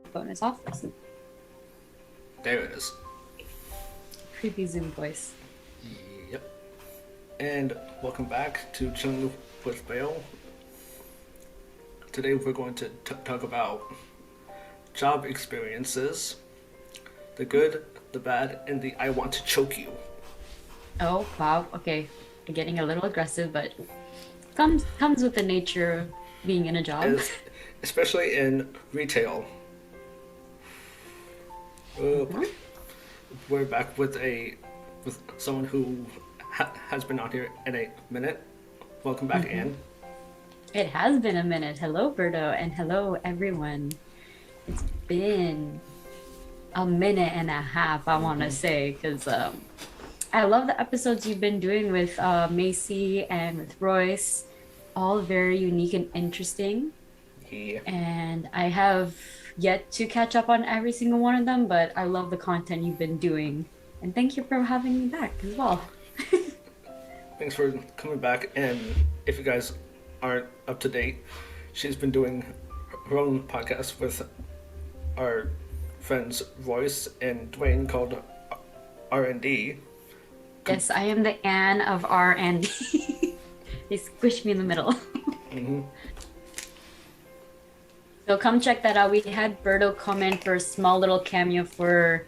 microphone is off. There it is. Creepy Zoom voice. Yep. And welcome back to Chilling with Beaw. Today we're going to talk about job experiences, the good, the bad, and the I want to choke you. Oh wow, okay. I'm getting a little aggressive, but comes with the nature of being in a job. Is especially in retail. Uh, Mhm. we're back with someone who has been on here in a minute. Welcome back, Mhm. Anne. It has been a minute. Hello, Berto, and hello, everyone. It's been a minute and a half, I want to say, because I love the episodes you've been doing with Macy and with Royce. All very unique and interesting. Yeah. And I have yet to catch up on every single one of them, but I love the content you've been doing. And thank you for having me back as well. Thanks for coming back. And if you guys aren't up to date, she's been doing her own podcast with our friends Royce and Dwayne called R&D. Yes, I am the Anne of R and D. They squished me in the middle. Mm-hmm. So come check that out. We had Berto come in for a small little cameo for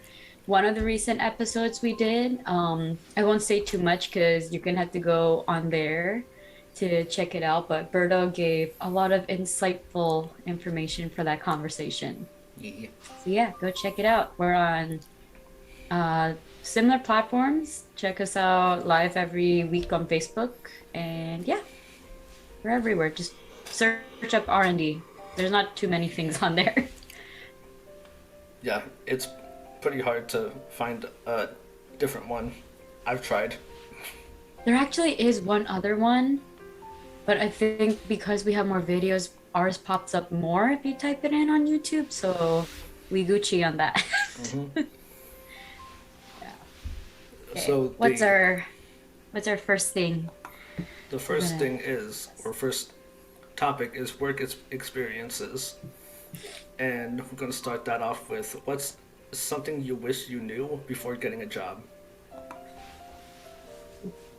one of the recent episodes we did. I won't say too much because you're gonna have to go on there to check it out. But Berto gave a lot of insightful information for that conversation. Yeah. So yeah, go check it out. We're on uh, similar platforms. Check us out live every week on Facebook, and yeah, we're everywhere. Just search up R&D. There's not too many things on there. Yeah, it's pretty hard to find a different one. I've tried. There actually is one other one, but I think because we have more videos, ours pops up more if you type it in on YouTube. So we Gucci on that. Mm-hmm. Yeah. Okay. So What's our first thing the we're first gonna thing is, or first topic is work experiences. And we're going to start that off with what's something you wish you knew before getting a job?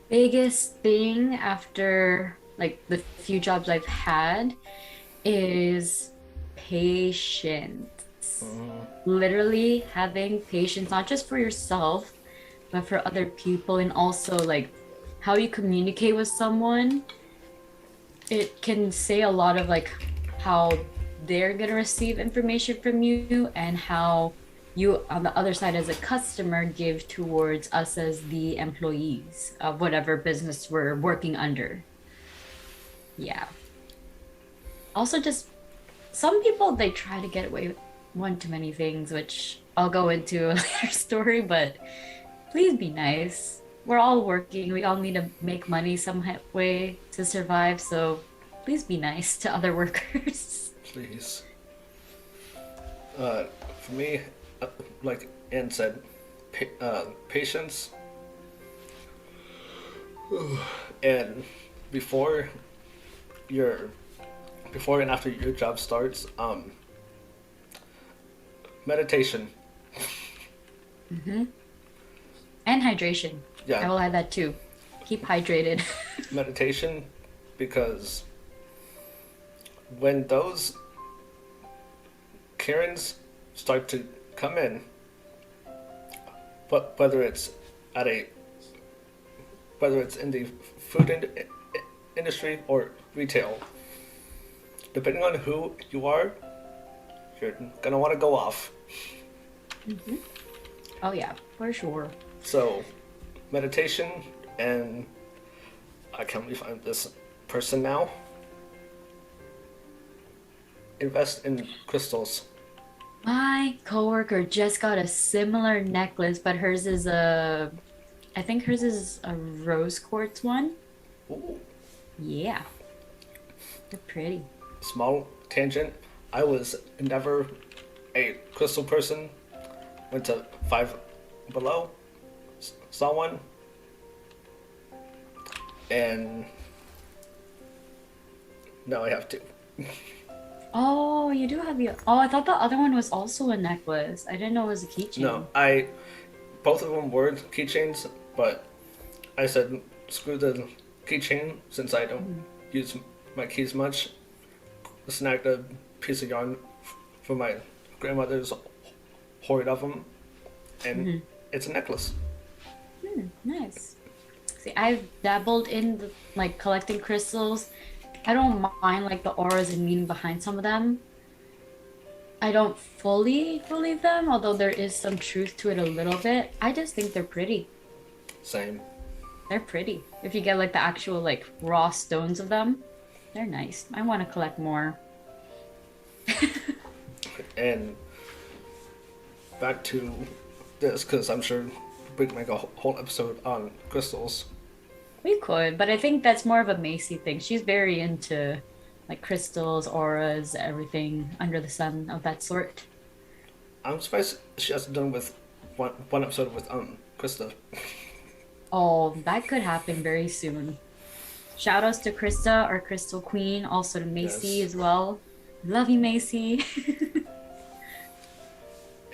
biggest thing after like the few jobs I've had is patience. Mm-hmm. Literally having patience, not just for yourself, but for other people, and also like how you communicate with someone. It can say a lot of like how they're going to receive information from you and how you on the other side as a customer give towards us as the employees of whatever business we're working under. Yeah. Also just some people they try to get away with one too many things, which I'll go into a later story, but please be nice. We're all working. We all need to make money some way to survive. So please be nice to other workers. Please. Uh, for me, uh, like Ann said, patience. And before your before and after your job starts, meditation. Hmm. And hydration. I Yeah, will add that too. Keep hydrated. meditation, because when those Karens start to come in, but at a whether it's in the food industry or retail, depending on who you are, you're gonna want to go off. Hmm. Oh yeah, for sure. So, meditation, and I can't believe I'm this person now. Invest in crystals. My coworker just got a similar necklace, but hers is a, I think hers is a rose quartz one. Ooh, Yeah, they're pretty. small tangent. I was never a crystal person. Went to Five Below, saw one, and now I have two. Oh you do have your. Oh, I thought the other one was also a necklace. I didn't know it was a No, keychain. I both of them were keychains, but I said screw the keychain since I don't Mm-hmm. use my keys much. Snagged a piece of yarn from my grandmother's hoard of them, and Mm-hmm. it's a necklace. Nice. See, I've dabbled in like collecting crystals. I don't mind like the auras and meaning behind some of them. I don't fully believe them, although there is some truth to it a little bit. I just think they're pretty. Same. They're pretty. If you get like the actual like raw stones of them, they're nice. I want to collect more. And back to this, because I'm sure we can make a whole episode on crystals. We could, but I think that's more of a Macy thing. She's very into like crystals, auras, everything under the sun of that sort. I'm surprised she hasn't done with one episode with Krista. Oh, that could happen very soon. Shout outs to Krista, our Crystal Queen, also to Macy Yes. as well. Love you, Macy.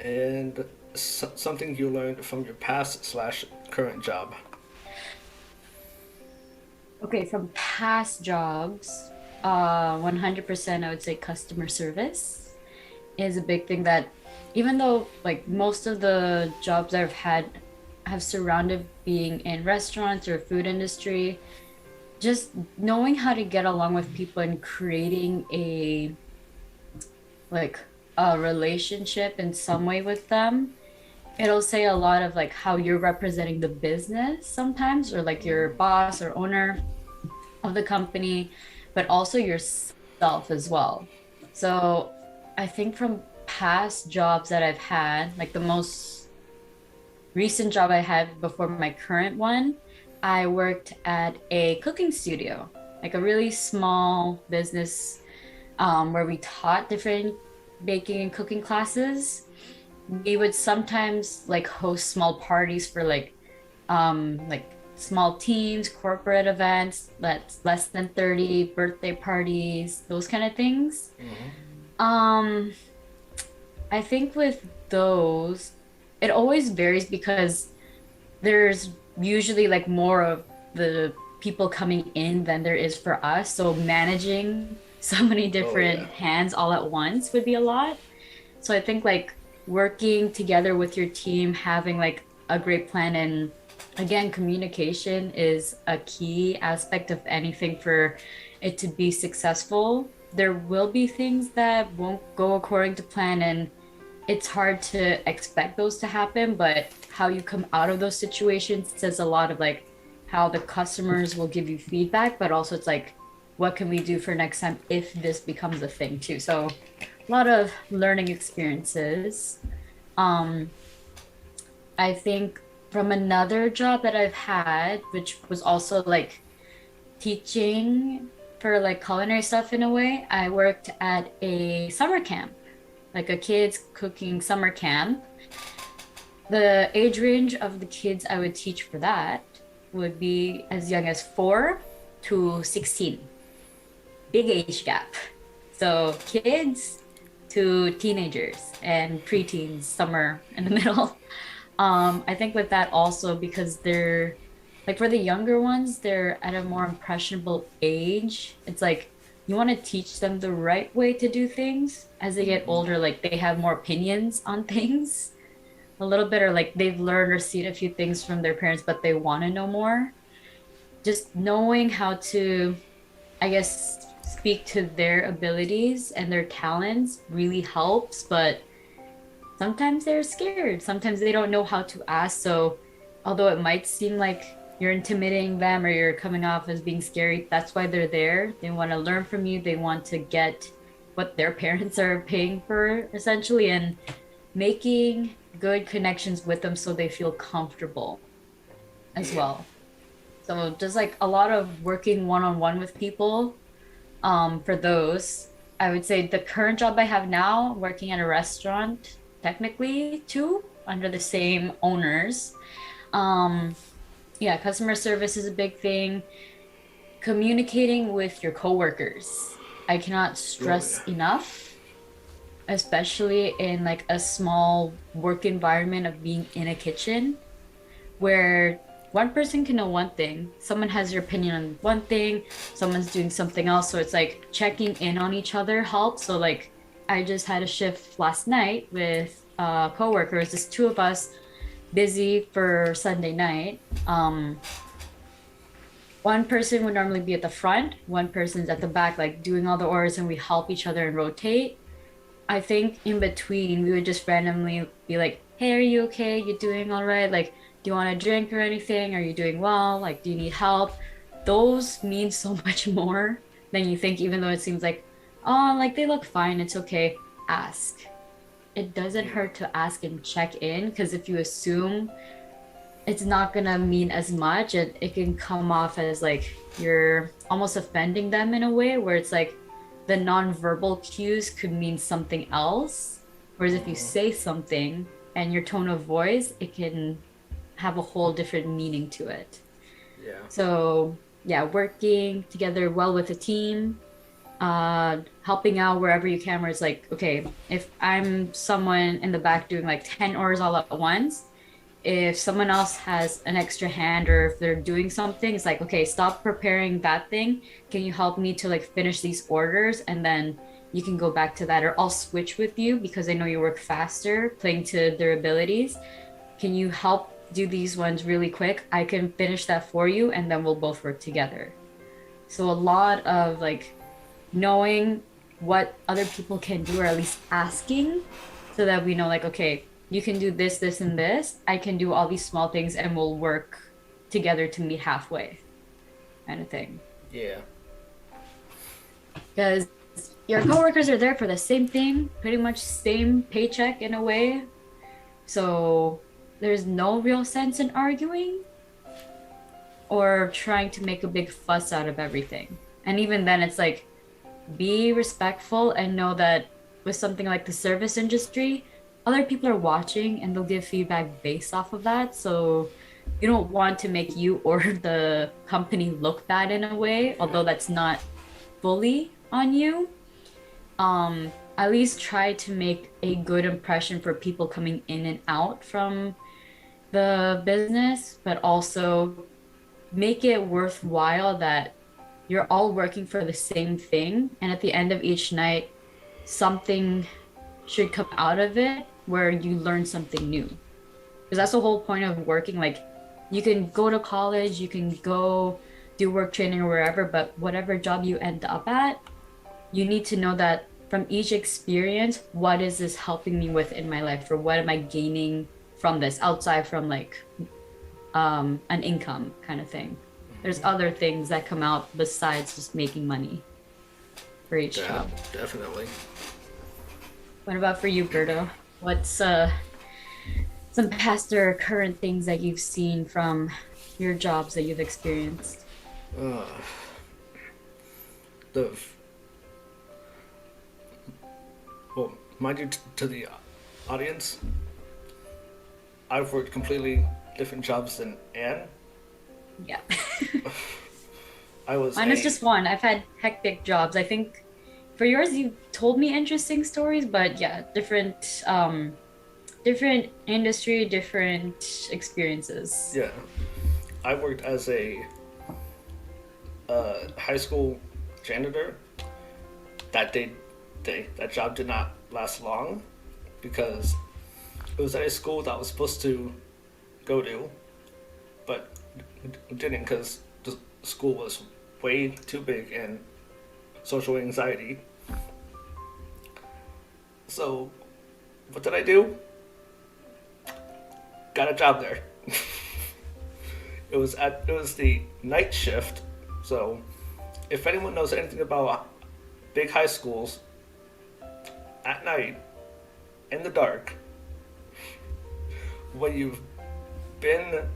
And something you learned from your past slash current job. Okay, from past jobs, 100% I would say customer service is a big thing that even though like most of the jobs I've had have surrounded being in restaurants or food industry, just knowing how to get along with people and creating like a relationship in some way with them, it'll say a lot of like how you're representing the business sometimes, or like your boss or owner of the company, but also yourself as well. So I think from past jobs that I've had, like the most recent job I had before my current one, I worked at a cooking studio, like a really small business, where we taught different baking and cooking classes. We would sometimes like host small parties for like small teams, corporate events that's less than 30, birthday parties, those kind of things. Um, I think with those, it always varies because there's usually like more of the people coming in than there is for us. So managing so many Oh different yeah. hands all at once would be a lot. So I think like working together with your team, having like a great plan, and again, communication is a key aspect of anything for it to be successful. There will be things that won't go according to plan, and it's hard to expect those to happen, but how you come out of those situations says a lot of like how the customers will give you feedback, but also it's like, what can we do for next time if this becomes a thing too? So a lot of learning experiences. Um, I think from another job that I've had, which was also like teaching for like culinary stuff in a way, I worked at a summer camp, like a kids cooking summer camp. The age range of the kids I would teach for that would be as young as 4 to 16. Big age gap. So kids to teenagers and preteens, somewhere in the middle. I think with that also because they're like for the younger ones, they're at a more impressionable age. It's like you want to teach them the right way to do things. As they get older, like they have more opinions on things a little bit, or like they've learned or seen a few things from their parents, but they want to know more. Just knowing how to, I guess, speak to their abilities and their talents really helps, but sometimes they're scared. Sometimes they don't know how to ask. So, although it might seem like you're intimidating them or you're coming off as being scary, that's why they're there. They want to learn from you. They want to get what their parents are paying for, essentially, and making good connections with them so they feel comfortable as Yeah. well. So, just like a lot of working one on one with people, for those, I would say the current job I have now, working at a restaurant, technically too, under the same owners. Um, yeah, customer service is a big thing. Communicating with your coworkers. I cannot Oh stress yeah. enough. especially in like a small work environment of being in a kitchen where one person can know one thing, someone has their opinion on one thing, someone's doing something else. So it's like checking in on each other helps. So like I just had a shift last night with coworkers, just two of us busy for Sunday night. One person would normally be at the front, one person's at the back, like doing all the orders, and we help each other and rotate. I think in between, we would just randomly be like, "Hey, are you okay? You doing all right? Like, do you want a drink or anything? Are you doing well? Like, do you need help?" Those mean so much more than you think, even though it seems like, oh, like they look fine. It's okay. Ask. It doesn't Yeah. hurt to ask and check in because if you assume it's not gonna mean as much, it can come off as like you're almost offending them in a way where it's like the nonverbal cues could mean something else. Whereas if you say something and your tone of voice, it can have a whole different meaning to it. Yeah. So yeah, working together well with a team, helping out wherever you can, where it's like, okay, if I'm someone in the back doing like 10 orders all at once, if someone else has an extra hand or if they're doing something, it's like, okay, stop preparing that thing. Can you help me to like finish these orders? And then you can go back to that, or I'll switch with you because I know you work faster, playing to their abilities. Can you help do these ones really quick? I can finish that for you, and then we'll both work together. So a lot of like knowing what other people can do, or at least asking, so that we know, like, okay, you can do this, this, and this. I can do all these small things, and we'll work together to meet halfway, kind of thing. Yeah. Because your coworkers are there for the same thing, pretty much same paycheck in a way. So there's no real sense in arguing or trying to make a big fuss out of everything. And even then, it's like, be respectful and know that with something like the service industry, other people are watching and they'll give feedback based off of that. So you don't want to make you or the company look bad in a way, although that's not fully on you. At least try to make a good impression for people coming in and out from the business, but also make it worthwhile that you're all working for the same thing. And at the end of each night, something should come out of it where you learn something new. Because that's the whole point of working. Like, you can go to college, you can go do work training or wherever, but whatever job you end up at, you need to know that from each experience, what is this helping me with in my life, or what am I gaining from this outside from like an income kind of thing. There's other things that come out besides just making money for each job. Definitely. What about for you, Berto? What's some past or current things that you've seen from your jobs that you've experienced? Uh, the well, mind you, to the audience, I've worked completely different jobs than Anne. Yeah. I was Mine is just one. I've had hectic jobs. I think for yours, you told me interesting stories, but yeah, different industry, different experiences. Yeah, I worked as a high school janitor. That job did not last long because it was at a school that I was supposed to go to, but didn't because the school was way too big and social anxiety. So, what did I do? Got a job there. It was the night shift. So, if anyone knows anything about big high schools, at night, in the dark, when you've been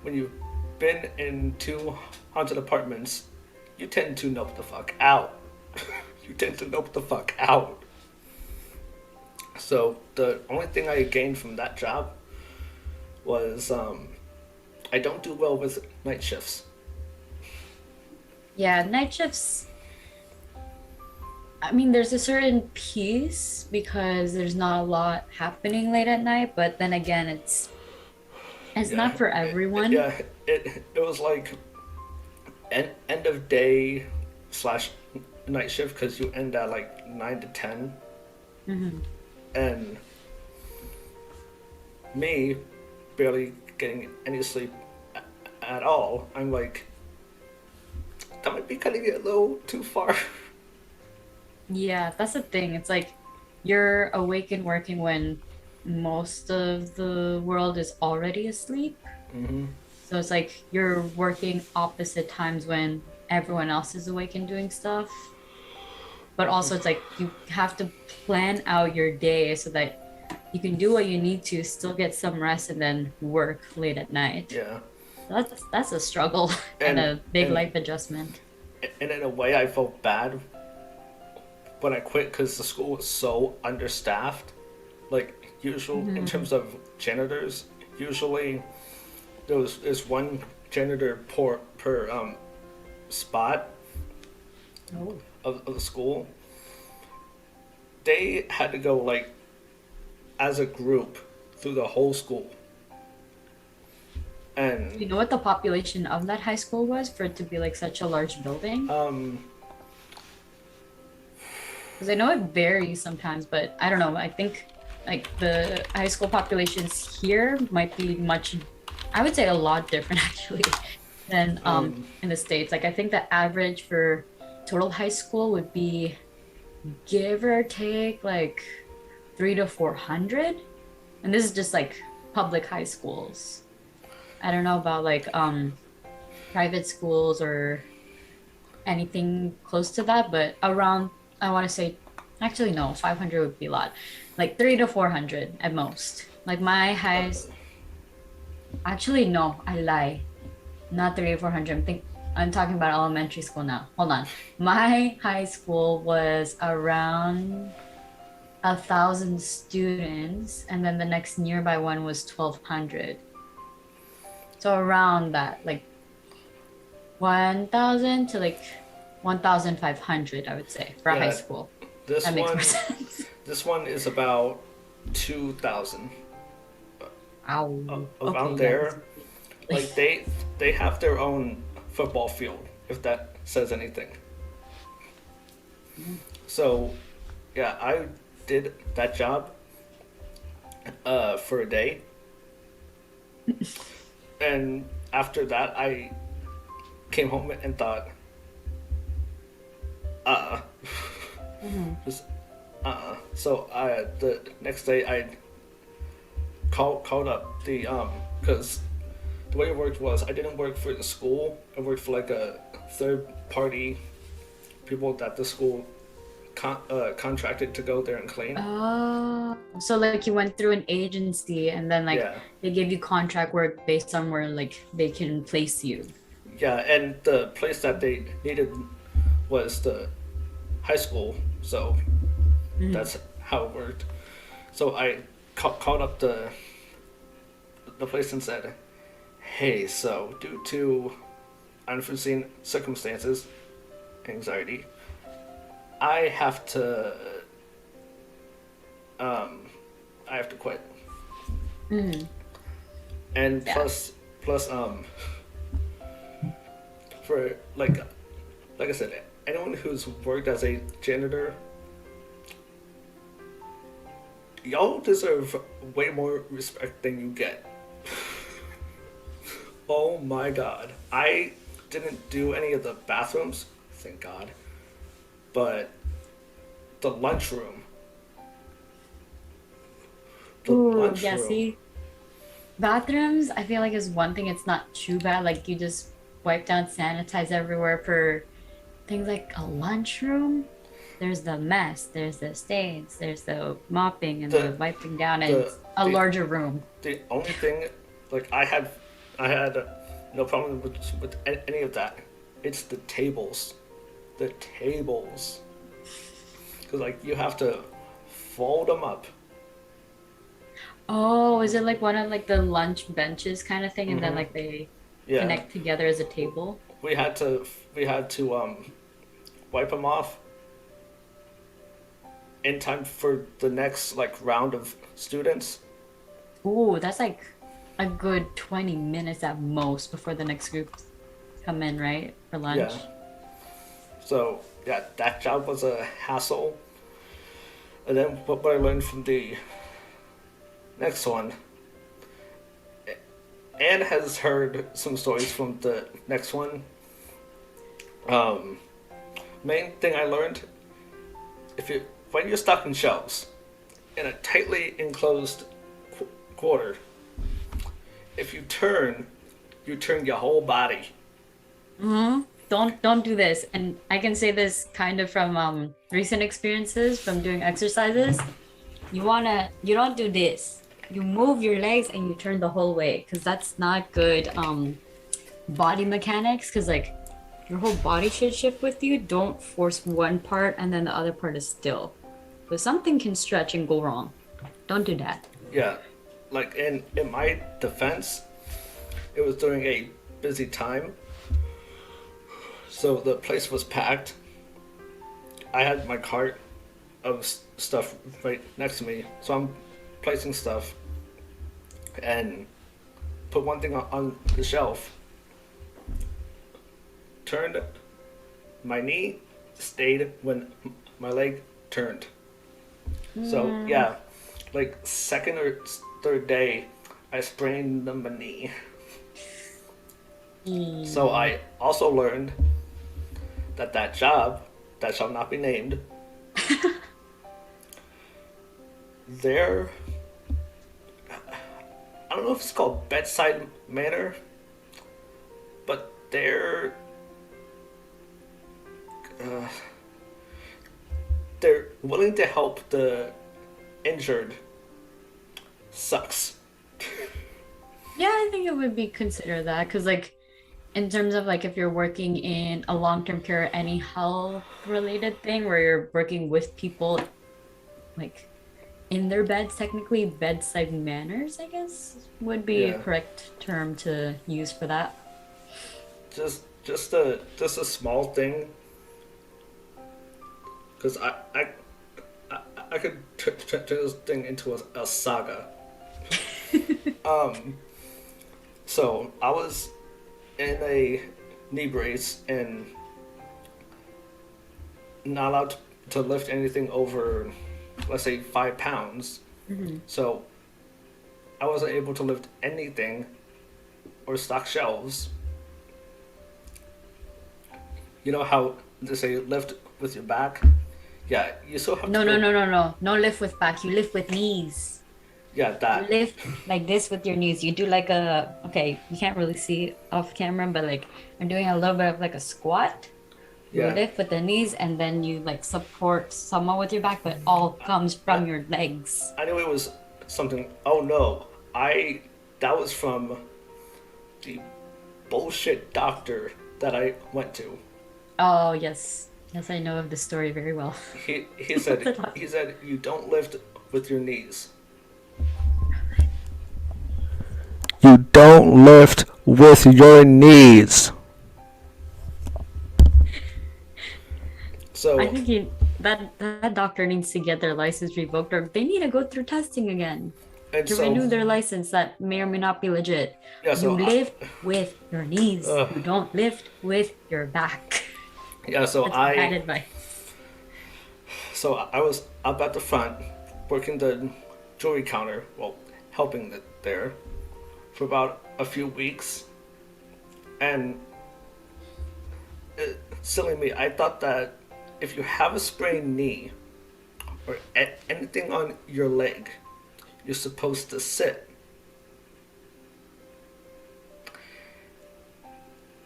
when you've been in two haunted apartments, you tend to nope the fuck out. You tend to nope the fuck out. So the only thing I gained from that job was I don't do well with night shifts. Yeah, night shifts. I mean, there's a certain peace because there's not a lot happening late at night, but then again, it's Yeah, not for everyone. it was like end of day slash night shift because you end at like 9 to 10, Hmm. and me barely getting any sleep at all. I'm like, that might be cutting it a little too far. Yeah, that's the thing. It's like you're awake and working when most of the world is already asleep. Mm-hmm. So it's like you're working opposite times when everyone else is awake and doing stuff. But also, it's like you have to plan out your day so that you can do what you need to, still get some rest, and then work late at night. Yeah, That's a struggle and and a big and life adjustment. and in a way, I felt bad when I quit because the school was so understaffed. Like usual in Hmm. terms of janitors, usually there's one janitor per spot Oh. of the school. They had to go like as a group through the whole school, Do you and know what the population of that high school was for it to be like such a large building? um, Because I know it varies sometimes, but I don't know. I think like the high school populations here might be much, I would say a lot different actually than in the States. Like I think the average for total high school would be give or take like 3 to 400. And this is just like public high schools. I don't know about like private schools or anything close to that, but around, I want to say, actually, no, 500 would be a lot. Like 3 to 400 at most. Like my highest, actually, no, I lie. Not 3 to 400. I'm talking about elementary school now. Hold on. My high school was around 1,000 students, and then the next nearby one was 1,200. So around that, like 1,000 to like 1,500, I would say, for a high yeah, school. this That makes more one sense. this one is about 2,000 Ow. Okay, around yeah, that's there. Like they have their own football field, if that says anything. really. So yeah, I did that job for a day, and after that, I came home and thought, uh, Mhm. just So I the next day I called up the because the way it worked was I didn't work for the school. I worked for like a third party people that the school contracted to go there and clean. Oh, so like you went through an agency and then like Yeah, they gave you contract work based on where like they can place you. yeah, and the place that they needed was the high school, so Mhm. that's how it worked. So I called up the place and said, "Hey, so due to unforeseen circumstances, anxiety, I have to um, I have to quit." Mhm. And Yeah. plus for like I said, anyone who's worked as a janitor, y'all deserve way more respect than you get. Oh my god. I didn't do any of the bathrooms, thank god. But the lunchroom, the Ooh, yeah, lunchroom. see, bathrooms, I feel like is one thing it's not too bad. Like you just wipe down, sanitize everywhere for things like a lunchroom. There's the mess, there's the stains, there's the mopping and the The wiping down, and the it's a the larger room. the only thing like I had no problem with any of that. It's the tables. The tables. Cuz like you have to fold them up. Oh, is it like one of like the lunch benches kind of thing, and then Mhm. like they Yeah. connect together as a table? We had to wipe them off in time for the next like round of students. Ooh, that's like a good 20 minutes at most before the next group come in, right? For lunch. Yeah. So yeah, that job was a hassle. And then what I learned from the next one, Anne has heard some stories from the next one. Um, Main thing I learned, if you when you're stocking shelves in a tightly enclosed quarter, if you turn your whole body. Mm-hmm. Don't do this. And I can say this kind of from recent experiences from doing exercises. You don't do this. You move your legs and you turn the whole way because that's not good body mechanics because like your whole body should shift with you. Don't force one part and then the other part is still. But something can stretch and go wrong. Don't do that. Yeah, like in my defense, it was during a busy time, so the place was packed. I had my cart of stuff right next to me, so I'm placing stuff and put one thing on the shelf. Turned, my knee stayed when my leg turned. So yeah, like second or third day, I sprained my knee. So I also learned that that job, that shall not be named, their, I don't know if it's called bedside manner, but uh, they're willing to help the injured sucks. Yeah, I think it would be considered that because like in terms of like if you're working in a long-term care, any health related thing where you're working with people like in their beds, technically bedside manners, I guess, would be a Yeah, correct term to use for that. just a small thing, because I, I could turn this thing into a saga. Um, so I was in a knee brace and not allowed to lift anything over, let's say, 5 pounds. Mhm. So I wasn't able to lift anything or stock shelves. You know how they say lift with your back? Yeah, you still have to No, no, go. no, no, no. No lift with back. You lift with knees. Yeah, You that. lift like this with your knees. You do like a, okay, you can't really see off camera, but like I'm doing a little bit of like a squat. You Yeah, lift with the knees and then you like support somewhat with your back, but all comes I, from your legs. I knew it was something. Oh no, that was from the bullshit doctor that I went to. Oh, yes. Yes, I know of the story very well. He said you don't lift with your knees. You don't lift with your knees. I So think that doctor needs to get their license revoked or they need to go through testing again and to so renew their license that may or may not be legit. yeah, You so lift with your knees. uh, You don't lift with your back. yeah, That's bad advice. I was up at the front working the jewelry counter, well, helping there for about a few weeks, and silly me, I thought that if you have a sprained knee or anything on your leg, you're supposed to sit.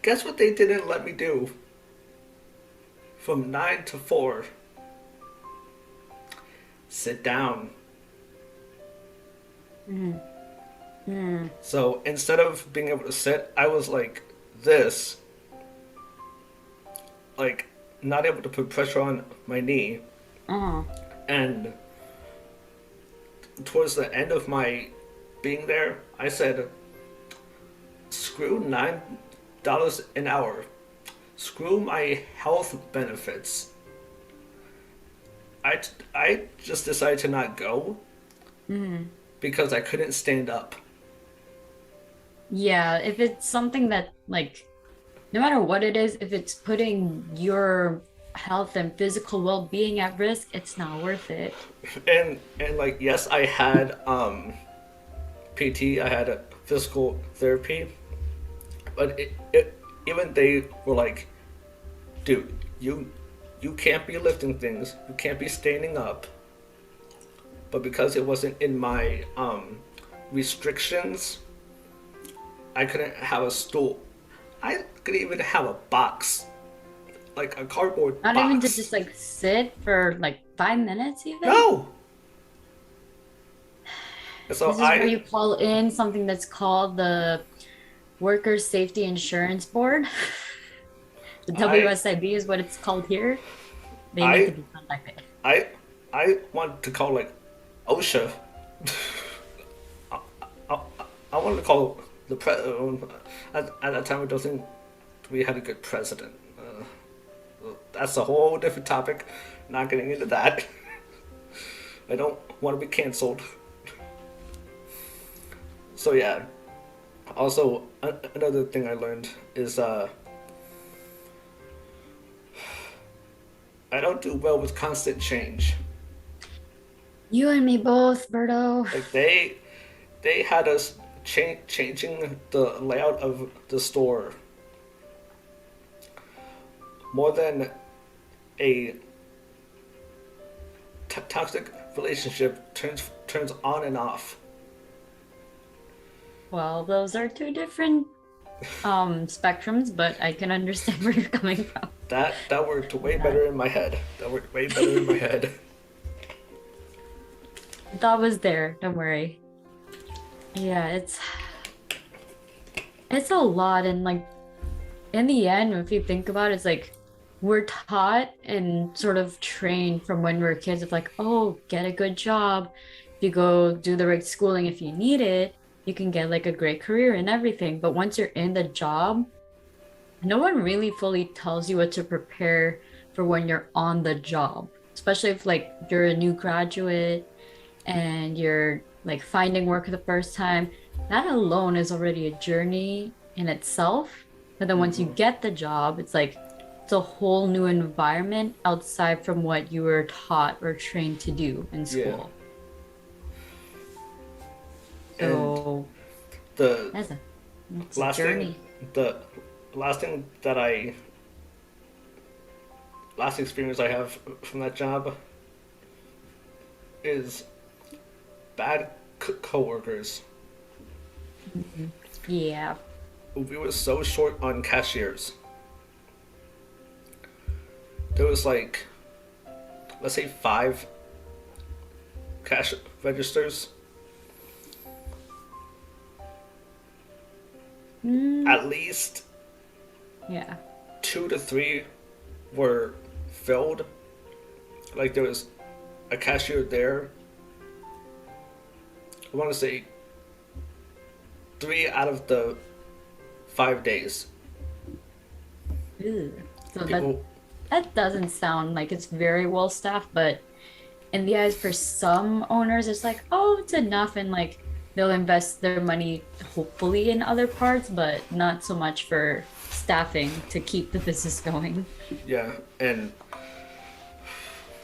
Guess what they didn't let me do? From 9 to 4, sit down. So instead of being able to sit, I was like this, like not able to put pressure on my knee. Oh, And towards the end of my being there, I said, screw $9 an hour. Screw my health benefits. I just decided to not go Hmm. because I couldn't stand up. Yeah, if it's something that like no matter what it is, if it's putting your health and physical well-being at risk, it's not worth it. And like yes, I had PT, I had a physical therapy, but even they were like, dude, you can't be lifting things, you can't be standing up. But because it wasn't in my restrictions, I couldn't have a stool. I could even have a box, like a cardboard Not even to box. just like sit for like 5 minutes even. No. So This is where I you call in something that's called the Workers' Safety Insurance Board. The I WSIB is what it's called here. They need to I be contacted. I I want to call like OSHA. I, I wanted to call the at that time. I don't think we had a good president. That's a whole different topic. Not getting into that. I don't want to be canceled. So yeah. Also, another thing I learned is I don't do well with constant change. You and me both, Berto. Like they had us changing the layout of the store more than a toxic relationship turns on and off. Well, those are two different spectrums, but I can understand where you're coming from. That worked way That better in my head. That worked way better in my head. that was there, don't worry. Yeah, it's a lot and like in the end, if you think about it, it's like we're taught and sort of trained from when we were kids of like, oh, get a good job. If you go do the right schooling, if you need it, you can get like a great career and everything. But once you're in the job, no one really fully tells you what to prepare for when you're on the job, especially if like you're a new graduate and you're like finding work the first time. That alone is already a journey in itself. But then once you get the job, it's like it's a whole new environment outside from what you were taught or trained to do in Yeah, school. and So the that's a it's a last thing, journey. the last thing that I last experience I have from that job is bad coworkers. Mhm. Yeah. We were so short on cashiers. There was like, let's say 5 cash registers. Mm, At least yeah. 2 to 3 were filled. Like there was a cashier there. I want to say 3 out of the 5 days. Ew. So People, that doesn't sound like it's very well staffed, but in the eyes for some owners, it's like, oh, it's enough, and like they'll invest their money hopefully in other parts, but not so much for staffing to keep the business going. yeah, and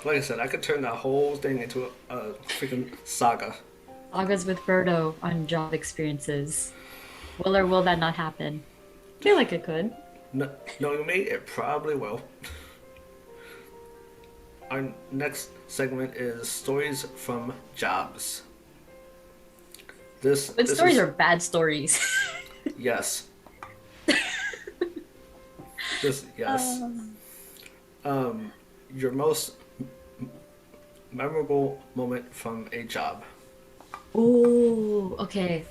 like I said, I could turn that whole thing into a freaking saga. Sagas with Birdo on job experiences. Will or will that not happen? Feel like it could. Knowing me, it probably will. Our next segment is stories from jobs. This Good this stories is are bad stories. yes. This yes. Um, Your most memorable moment from a job. oh, okay.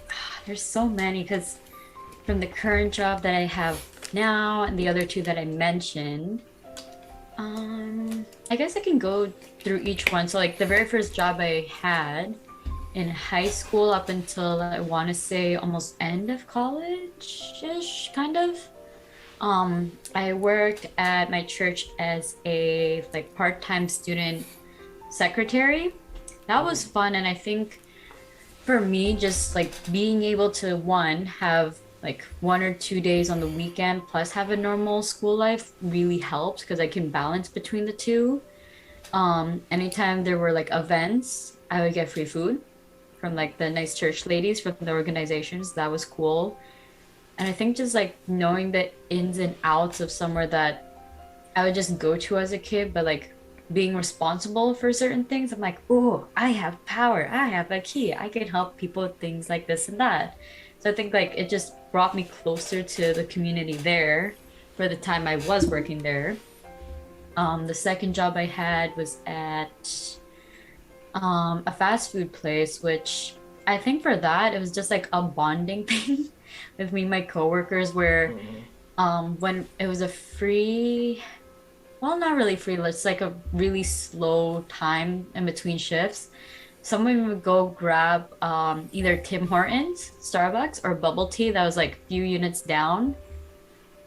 There's so many because from the current job that I have now and the other two that I mentioned, I guess I can go through each one. So like the very first job I had in high school up until I want to say almost end of college-ish, kind of. I worked at my church as a like part-time student secretary. That was fun, and I think for me, just like being able to one have like 1 or 2 days on the weekend plus have a normal school life really helps because I can balance between the two. Anytime there were like events, I would get free food from like the nice church ladies from the organizations. That was cool. And I think just like knowing the ins and outs of somewhere that I would just go to as a kid, but like being responsible for certain things, I'm like, oh, I have power. I have a key. I can help people with things like this and that. So I think like it just brought me closer to the community there for the time I was working there. The second job I had was at a fast food place, which I think for that it was just like a bonding thing with me and my coworkers where Mm-hmm. when it was a free, well, not really free, it's like a really slow time in between shifts. Someone would go grab either Tim Hortons, Starbucks, or bubble tea that was like a few units down.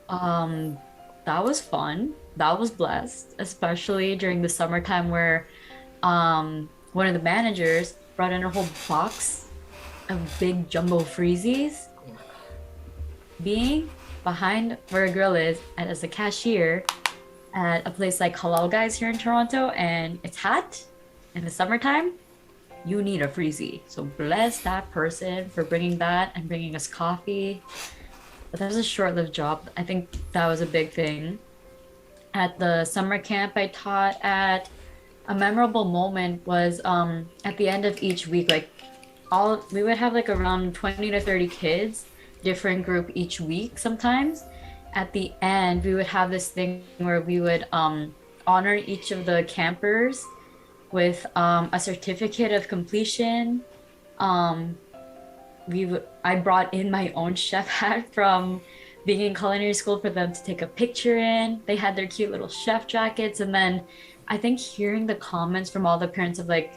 Um, that was fun. That was blessed, especially during the summertime where one of the managers brought in a whole box of big jumbo freezies. Being behind where a girl is and as a cashier at a place like Halal Guys here in Toronto, and it's hot in the summertime, you need a freezie. So bless that person for bringing that and bringing us coffee. But that was a short-lived job. I think that was a big thing. At the summer camp I taught at, a memorable moment was at the end of each week, like all we would have like around 20 to 30 kids, different group each week sometimes. At the end, we would have this thing where we would honor each of the campers with a certificate of completion. Um, I brought in my own chef hat from being in culinary school for them to take a picture in. They had their cute little chef jackets, and then I think hearing the comments from all the parents of like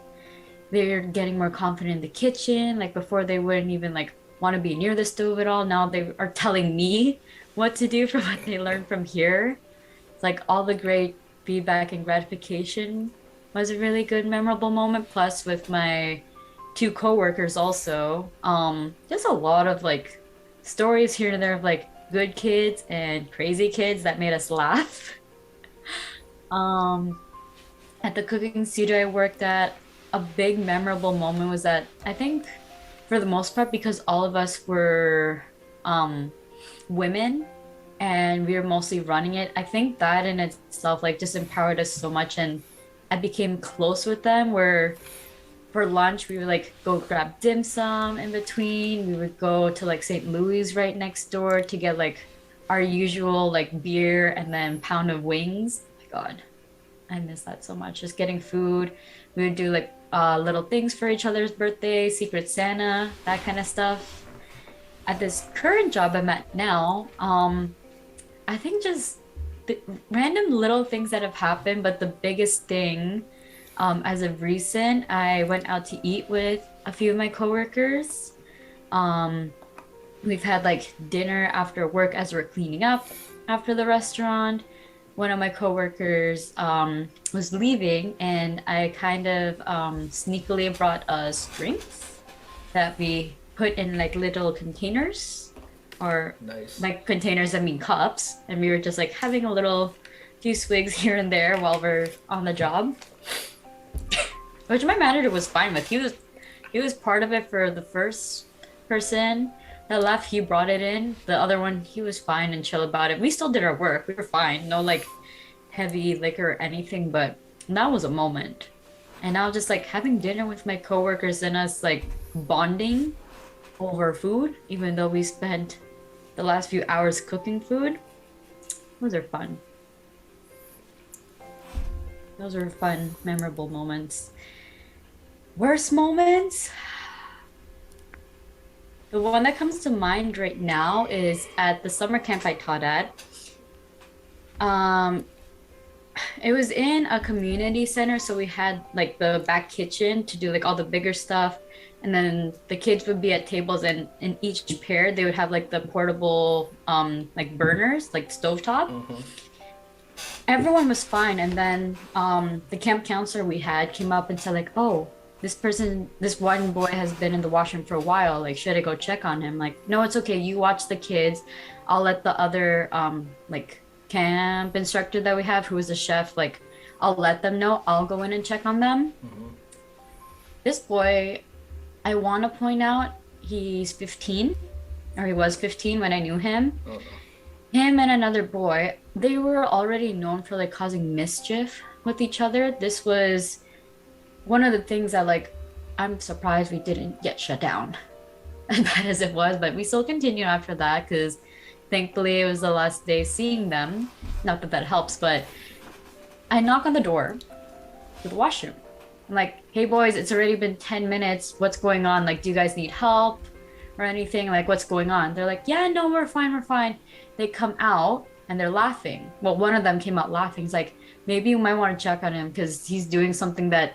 they're getting more confident in the kitchen. Like before, they wouldn't even like want to be near the stove at all. Now they are telling me what to do from what they learned from here. It's like all the great feedback and gratification was a really good, memorable moment. Plus, with my two coworkers, also, just a lot of like stories here and there of like good kids and crazy kids that made us laugh. Um, at the cooking studio I worked at, a big memorable moment was that I think for the most part, because all of us were um, women and we were mostly running it, I think that in itself like just empowered us so much, and I became close with them where for lunch we would like go grab dim sum in between. We would go to like St. Louis right next door to get like our usual like beer and then pound of wings. Oh my God, I miss that so much. Just getting food. We would do like little things for each other's birthday, Secret Santa, that kind of stuff. At this current job I'm at now, I think just the random little things that have happened, but the biggest thing, as of recent, I went out to eat with a few of my coworkers. Um, we've had like dinner after work as we're cleaning up after the restaurant. One of my coworkers was leaving, and I kind of sneakily brought us drinks that we put in like little containers, or Nice. like containers, I mean cups, and we were just like having a little few swigs here and there while we're on the job, which my manager was fine with. He was part of it for the first person that left. He brought it in. The other one, he was fine and chill about it. We still did our work. We were fine. No like heavy liquor or anything, but that was a moment. And now just like having dinner with my coworkers and us like bonding over food, even though we spent the last few hours cooking food, those are fun. Those are fun, memorable moments. Worst moments? The one that comes to mind right now is at the summer camp I taught at. Um, it was in a community center, so we had like the back kitchen to do like all the bigger stuff, and then the kids would be at tables, and in each pair they would have like the portable like burners, like stovetop. Mm-hmm. everyone was fine, and then the camp counselor we had came up and said like, oh, this one boy has been in the washroom for a while, like should I go check on him? Like, no, it's okay, you watch the kids. I'll let the other like camp instructor that we have, who is a chef, like I'll let them know. I'll go in and check on them. Mm-hmm. This boy, I want to point out, he's 15, or he was 15 when I knew him. Oh, no. Him and another boy, they were already known for like causing mischief with each other. This was one of the things that like I'm surprised we didn't get shut down as bad as it was, but we still continued after that because thankfully it was the last day seeing them. Not that that helps, but I knock on the door to the washroom. I'm like, hey boys, it's already been 10 minutes. What's going on? Like, do you guys need help or anything? Like, what's going on? They're like, yeah, no, we're fine, we're fine. They come out and they're laughing. Well, one of them came out laughing. He's like, maybe you might want to check on him because he's doing something that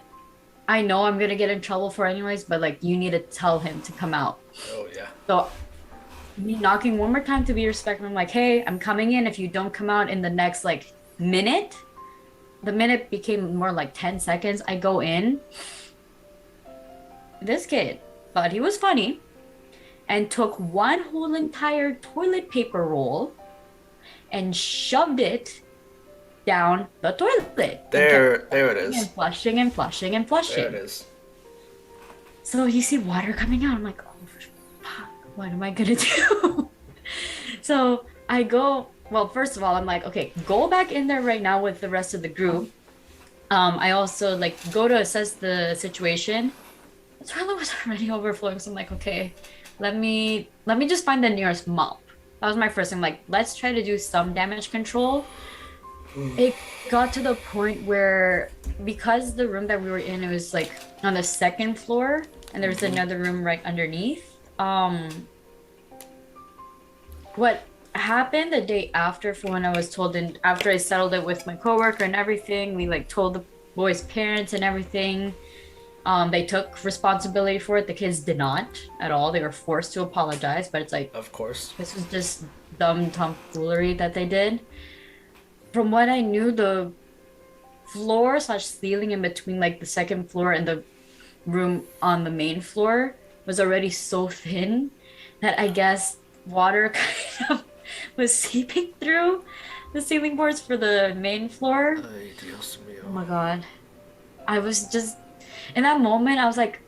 I know I'm gonna get in trouble for anyways, but like you need to tell him to come out. Oh, yeah. So me knocking one more time to be respectful. I'm like, hey, I'm coming in. If you don't come out in the next like minute, the minute became more like 10 seconds. I go in. This kid thought he was funny and took one whole entire toilet paper roll and shoved it down the toilet. There it And is. flushing and flushing and flushing. There it is. So you see water coming out. I'm like, oh, fuck, what am I gonna do? So I go, well, first of all, I'm like, okay, go back in there right now with the rest of the group. I also like go to assess the situation. The toilet was already overflowing, so I'm like, okay, let me just find the nearest mop. That was my first thing. Like, let's try to do some damage control. It got to the point where because the room that we were in, it was like on the second floor, and there was another room right underneath. What happened the day after, for when I was told, and after I settled it with my coworker and everything, we like told the boys' parents and everything. They took responsibility for it. The kids did not at all. They were forced to apologize, but it's like, Of course. this was just dumb tomfoolery that they did. From what I knew, the floor slash ceiling in between like the second floor and the room on the main floor was already so thin that I guess water kind of was seeping through the ceiling boards for the main floor. Ay, Dios mío. Oh my god. I was just in that moment I was like,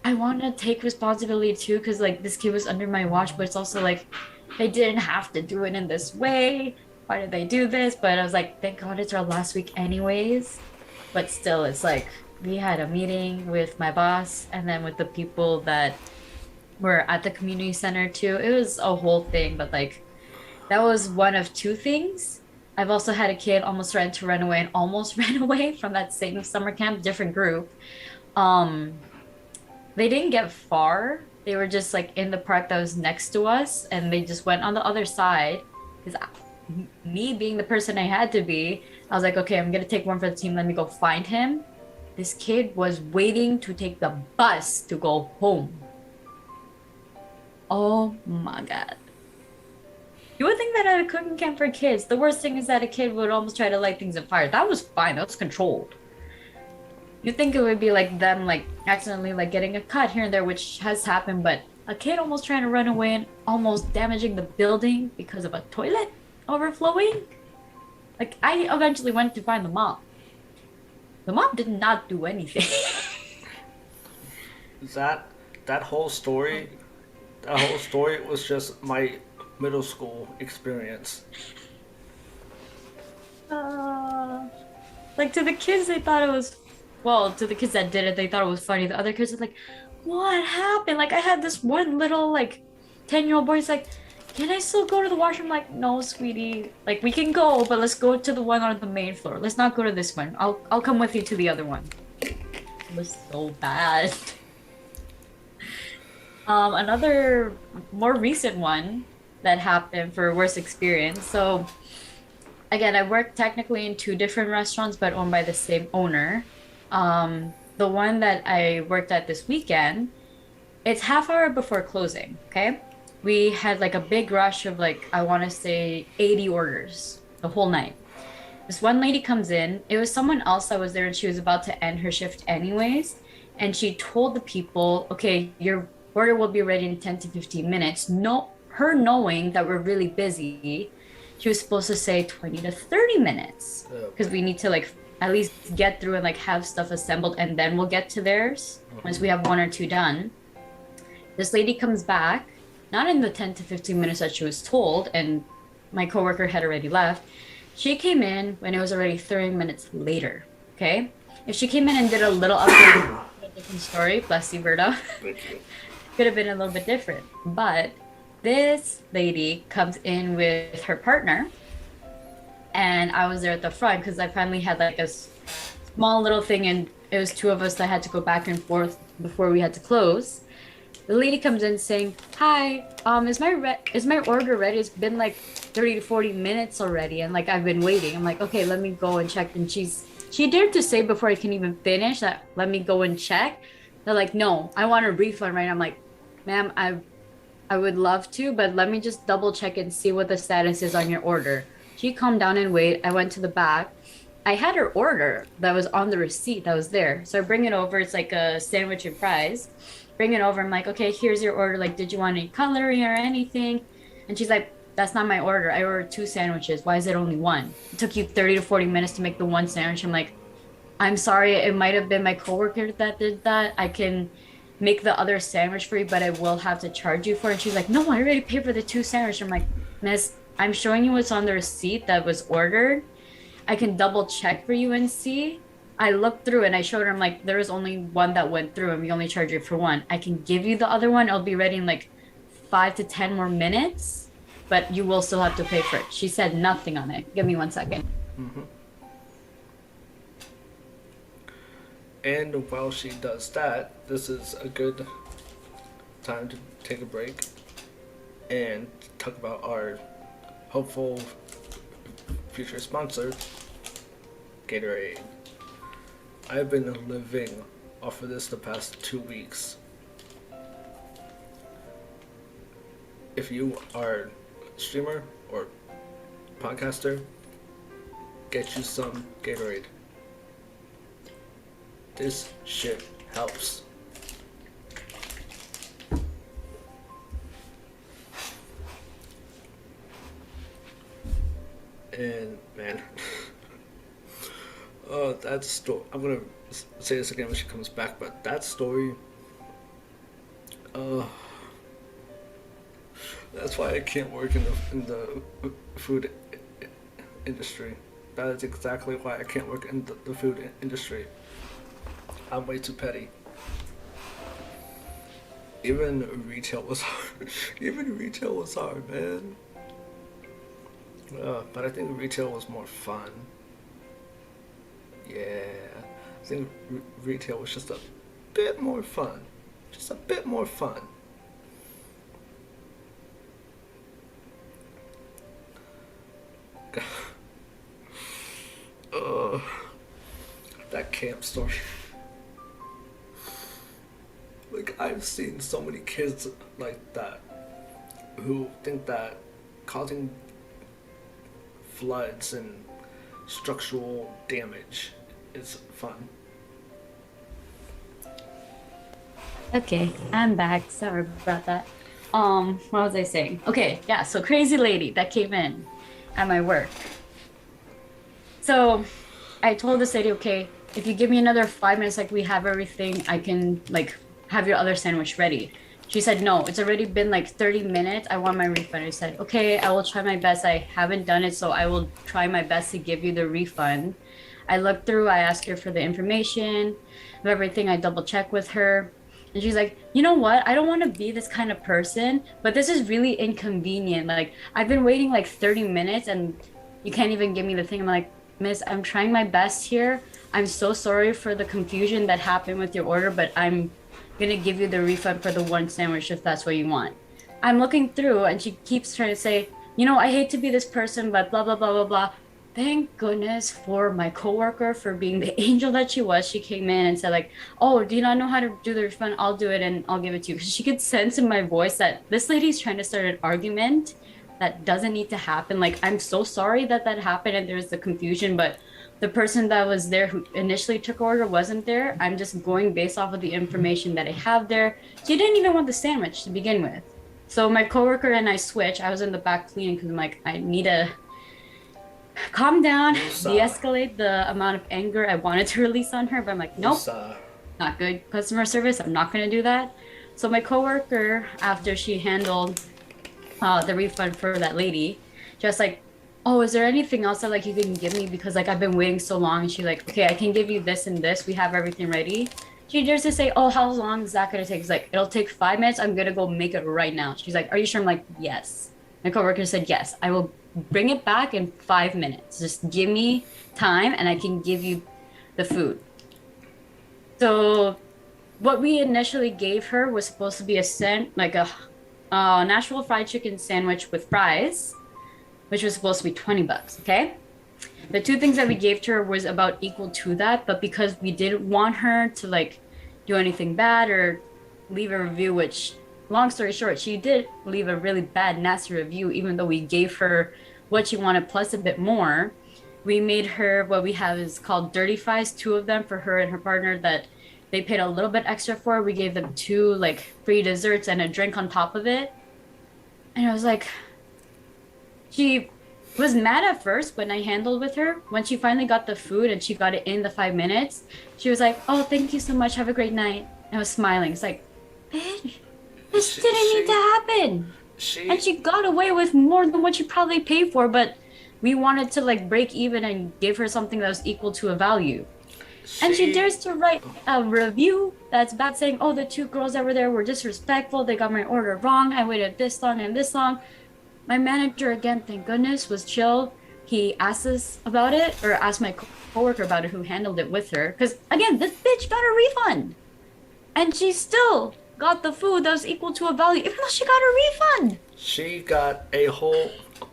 I want to take responsibility too, because like this kid was under my watch, but it's also like they didn't have to do it in this way. Why did they do this? But I was like, thank God it's our last week anyways. But still, it's like we had a meeting with my boss and then with the people that were at the community center too. It was a whole thing, but like that was one of two things. I've also had a kid almost trying to run away and almost ran away from that same summer camp, different group. They didn't get far. They were just like in the park that was next to us, and they just went on the other side. Because me being the person I had to be, I was like, okay, I'm gonna take one for the team. Let me go find him. This kid was waiting to take the bus to go home. Oh my god. You would think that at a cooking camp for kids, the worst thing is that a kid would almost try to light things on fire. That was fine. That was controlled. You'd think it would be like them like accidentally like getting a cut here and there, which has happened, but a kid almost trying to run away and almost damaging the building because of a toilet overflowing. Like, I eventually went to find the mom. The mom did not do anything. That whole story was just my middle school experience. Like, to the kids, they thought it was, well, to the kids that did it, they thought it was funny. The other kids were like, what happened? Like, I had this one little, like, 10-year-old boy. He's like, can I still go to the washroom? I'm like, no, sweetie. Like, we can go, but let's go to the one on the main floor. Let's not go to this one. I'll come with you to the other one. It was so bad. Another more recent one that happened for worst experience. So again, I worked technically in two different restaurants, but owned by the same owner. The one that I worked at this weekend, it's half hour before closing, okay? We had like a big rush of like, I want to say 80 orders the whole night. This one lady comes in. It was someone else that was there and she was about to end her shift anyways. And she told the people, okay, your order will be ready in 10 to 15 minutes. No, her knowing that we're really busy, she was supposed to say 20 to 30 minutes Oh because boy. we need to like at least get through and like have stuff assembled and then we'll get to theirs once we have one or two done. This lady comes back, not in the 10 to 15 minutes that she was told, and my coworker had already left. She came in when it was already 30 minutes later. Okay. If she came in and did a little update, a different story, bless you, Berta, Thank you. could have been a little bit different. But this lady comes in with her partner, and I was there at the front because I finally had like a small little thing, and it was two of us that had to go back and forth before we had to close. The lady comes in saying, "Hi, is my order ready? It's been like 30 to 40 minutes already, and like I've been waiting." I'm like, "Okay, let me go and check." And she dared to say before I can even finish that, "Let me go and check." They're like, "No, I want a refund right now." I'm like, "Ma'am, I would love to, but let me just double check and see what the status is on your order." She calmed down and wait. I went to the back. I had her order that was on the receipt that was there. So I bring it over. It's like a sandwich and fries. Bring it over. I'm like, okay, here's your order. Like, did you want any cutlery or anything? And she's like, that's not my order. I ordered two sandwiches. Why is it only one? It took you 30 to 40 minutes to make the one sandwich. I'm like, I'm sorry. It might have been my coworker that did that. I can make the other sandwich for you, but I will have to charge you for it. And she's like, no, I already paid for the two sandwiches. I'm like, Miss, I'm showing you what's on the receipt that was ordered. I can double check for you and see. I looked through and I showed her, I'm like, there was only one that went through and we only charge you for one. I can give you the other one. It'll be ready in like 5 to 10 more minutes, but you will still have to pay for it. She said nothing on it. Give me 1 second. Mm-hmm. And while she does that, this is a good time to take a break and talk about our hopeful future sponsor, Gatorade. I've been living off of this the past 2 weeks. If you are a streamer or podcaster, get you some Gatorade. This shit helps. And man, oh, that story. I'm gonna say this again when she comes back, but that story. Uh, that's why I can't work in the food industry. That is exactly why I can't work in the food industry. I'm way too petty. Even retail was hard. Even retail was hard, man. But I think retail was more fun. Yeah, I think retail was just a bit more fun. Just a bit more fun. uh, that camp story. Like, I've seen so many kids like that who think that causing floods and structural damage is fun. Okay, I'm back. Sorry about that. What was I saying? Okay, yeah, so crazy lady that came in at my work. So I told this lady, okay, if you give me another 5 minutes, like we have everything, I can like have your other sandwich ready. She said, no, it's already been like 30 minutes. I want my refund. I said, okay, I will try my best. I haven't done it, so I will try my best to give you the refund. I looked through, I asked her for the information of everything. I double checked with her. And she's like, you know what? I don't want to be this kind of person, but this is really inconvenient. Like, I've been waiting like 30 minutes and you can't even give me the thing. I'm like, Miss, I'm trying my best here. I'm so sorry for the confusion that happened with your order, but I'm gonna give you the refund for the one sandwich if that's what you want. I'm looking through and she keeps trying to say, you know, I hate to be this person, but blah, blah, blah, blah, blah. Thank goodness for my coworker for being the angel that she was. She came in and said like, oh, do you not know how to do the refund? I'll do it and I'll give it to you. Because she could sense in my voice that this lady's trying to start an argument that doesn't need to happen. Like, I'm so sorry that that happened and there's the confusion, but the person that was there who initially took order wasn't there. I'm just going based off of the information that I have there. She didn't even want the sandwich to begin with. So my coworker and I switched. I was in the back cleaning because I'm like, I need to calm down, de-escalate the amount of anger I wanted to release on her. But I'm like, nope, not good customer service. I'm not going to do that. So my coworker, after she handled the refund for that lady, just like, oh, is there anything else that like you can give me, because like I've been waiting so long? And she's like, okay, I can give you this and this, we have everything ready. She dares to say, oh, how long is that gonna take? It's like, it'll take 5 minutes, I'm gonna go make it right now. She's like, are you sure? I'm like, yes. My coworker said, yes, I will bring it back in 5 minutes, just give me time and I can give you the food. So what we initially gave her was supposed to be like a Nashville fried chicken sandwich with fries, which was supposed to be $20, okay? The two things that we gave to her was about equal to that, but because we didn't want her to like do anything bad or leave a review, which, long story short, she did leave a really bad, nasty review, even though we gave her what she wanted plus a bit more. We made her what we have is called dirty fries, two of them for her and her partner that they paid a little bit extra for. We gave them two like free desserts and a drink on top of it. And I was like, she was mad at first when I handled with her. When she finally got the food and she got it in the 5 minutes, she was like, oh, thank you so much. Have a great night. I was smiling. It's like, bitch, this didn't need to happen. And she got away with more than what she probably paid for, but we wanted to like break even and give her something that was equal to a value. And she dares to write a review that's bad, saying, oh, the two girls that were there were disrespectful. They got my order wrong. I waited this long and this long. My manager, again, thank goodness, was chill. He asked us about it, or asked my coworker about it, who handled it with her. Because, again, this bitch got a refund. And she still got the food that was equal to a value, even though she got a refund. She got a whole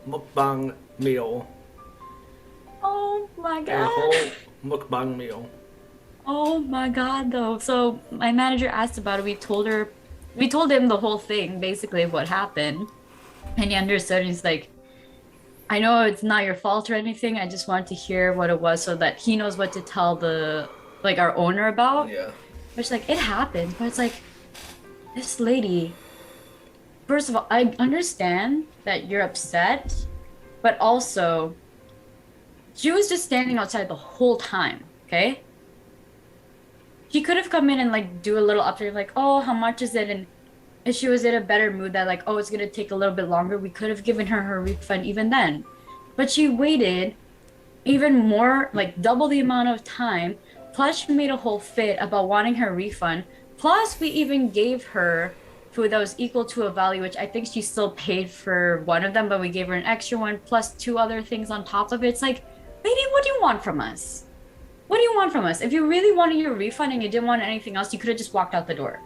mukbang meal. Oh, my God. A whole mukbang meal. Oh, my God, though. So my manager asked about it. We told him the whole thing, basically, of what happened. And he understood. He's like, I know it's not your fault or anything. I just wanted to hear what it was so that he knows what to tell our owner about. Yeah. Which, like, it happened. But it's like, this lady, first of all, I understand that you're upset, but also, she was just standing outside the whole time, okay? She could have come in and, like, do a little update, like, oh, how much is it? And if she was in a better mood that like, oh, it's gonna take a little bit longer, we could have given her refund even then. But she waited even more, like double the amount of time, plus she made a whole fit about wanting her refund, plus we even gave her food that was equal to a value, which I think she still paid for one of them, but we gave her an extra one plus two other things on top of it. It's like, lady, what do you want from us? What do you want from us? If you really wanted your refund and you didn't want anything else, you could have just walked out the door.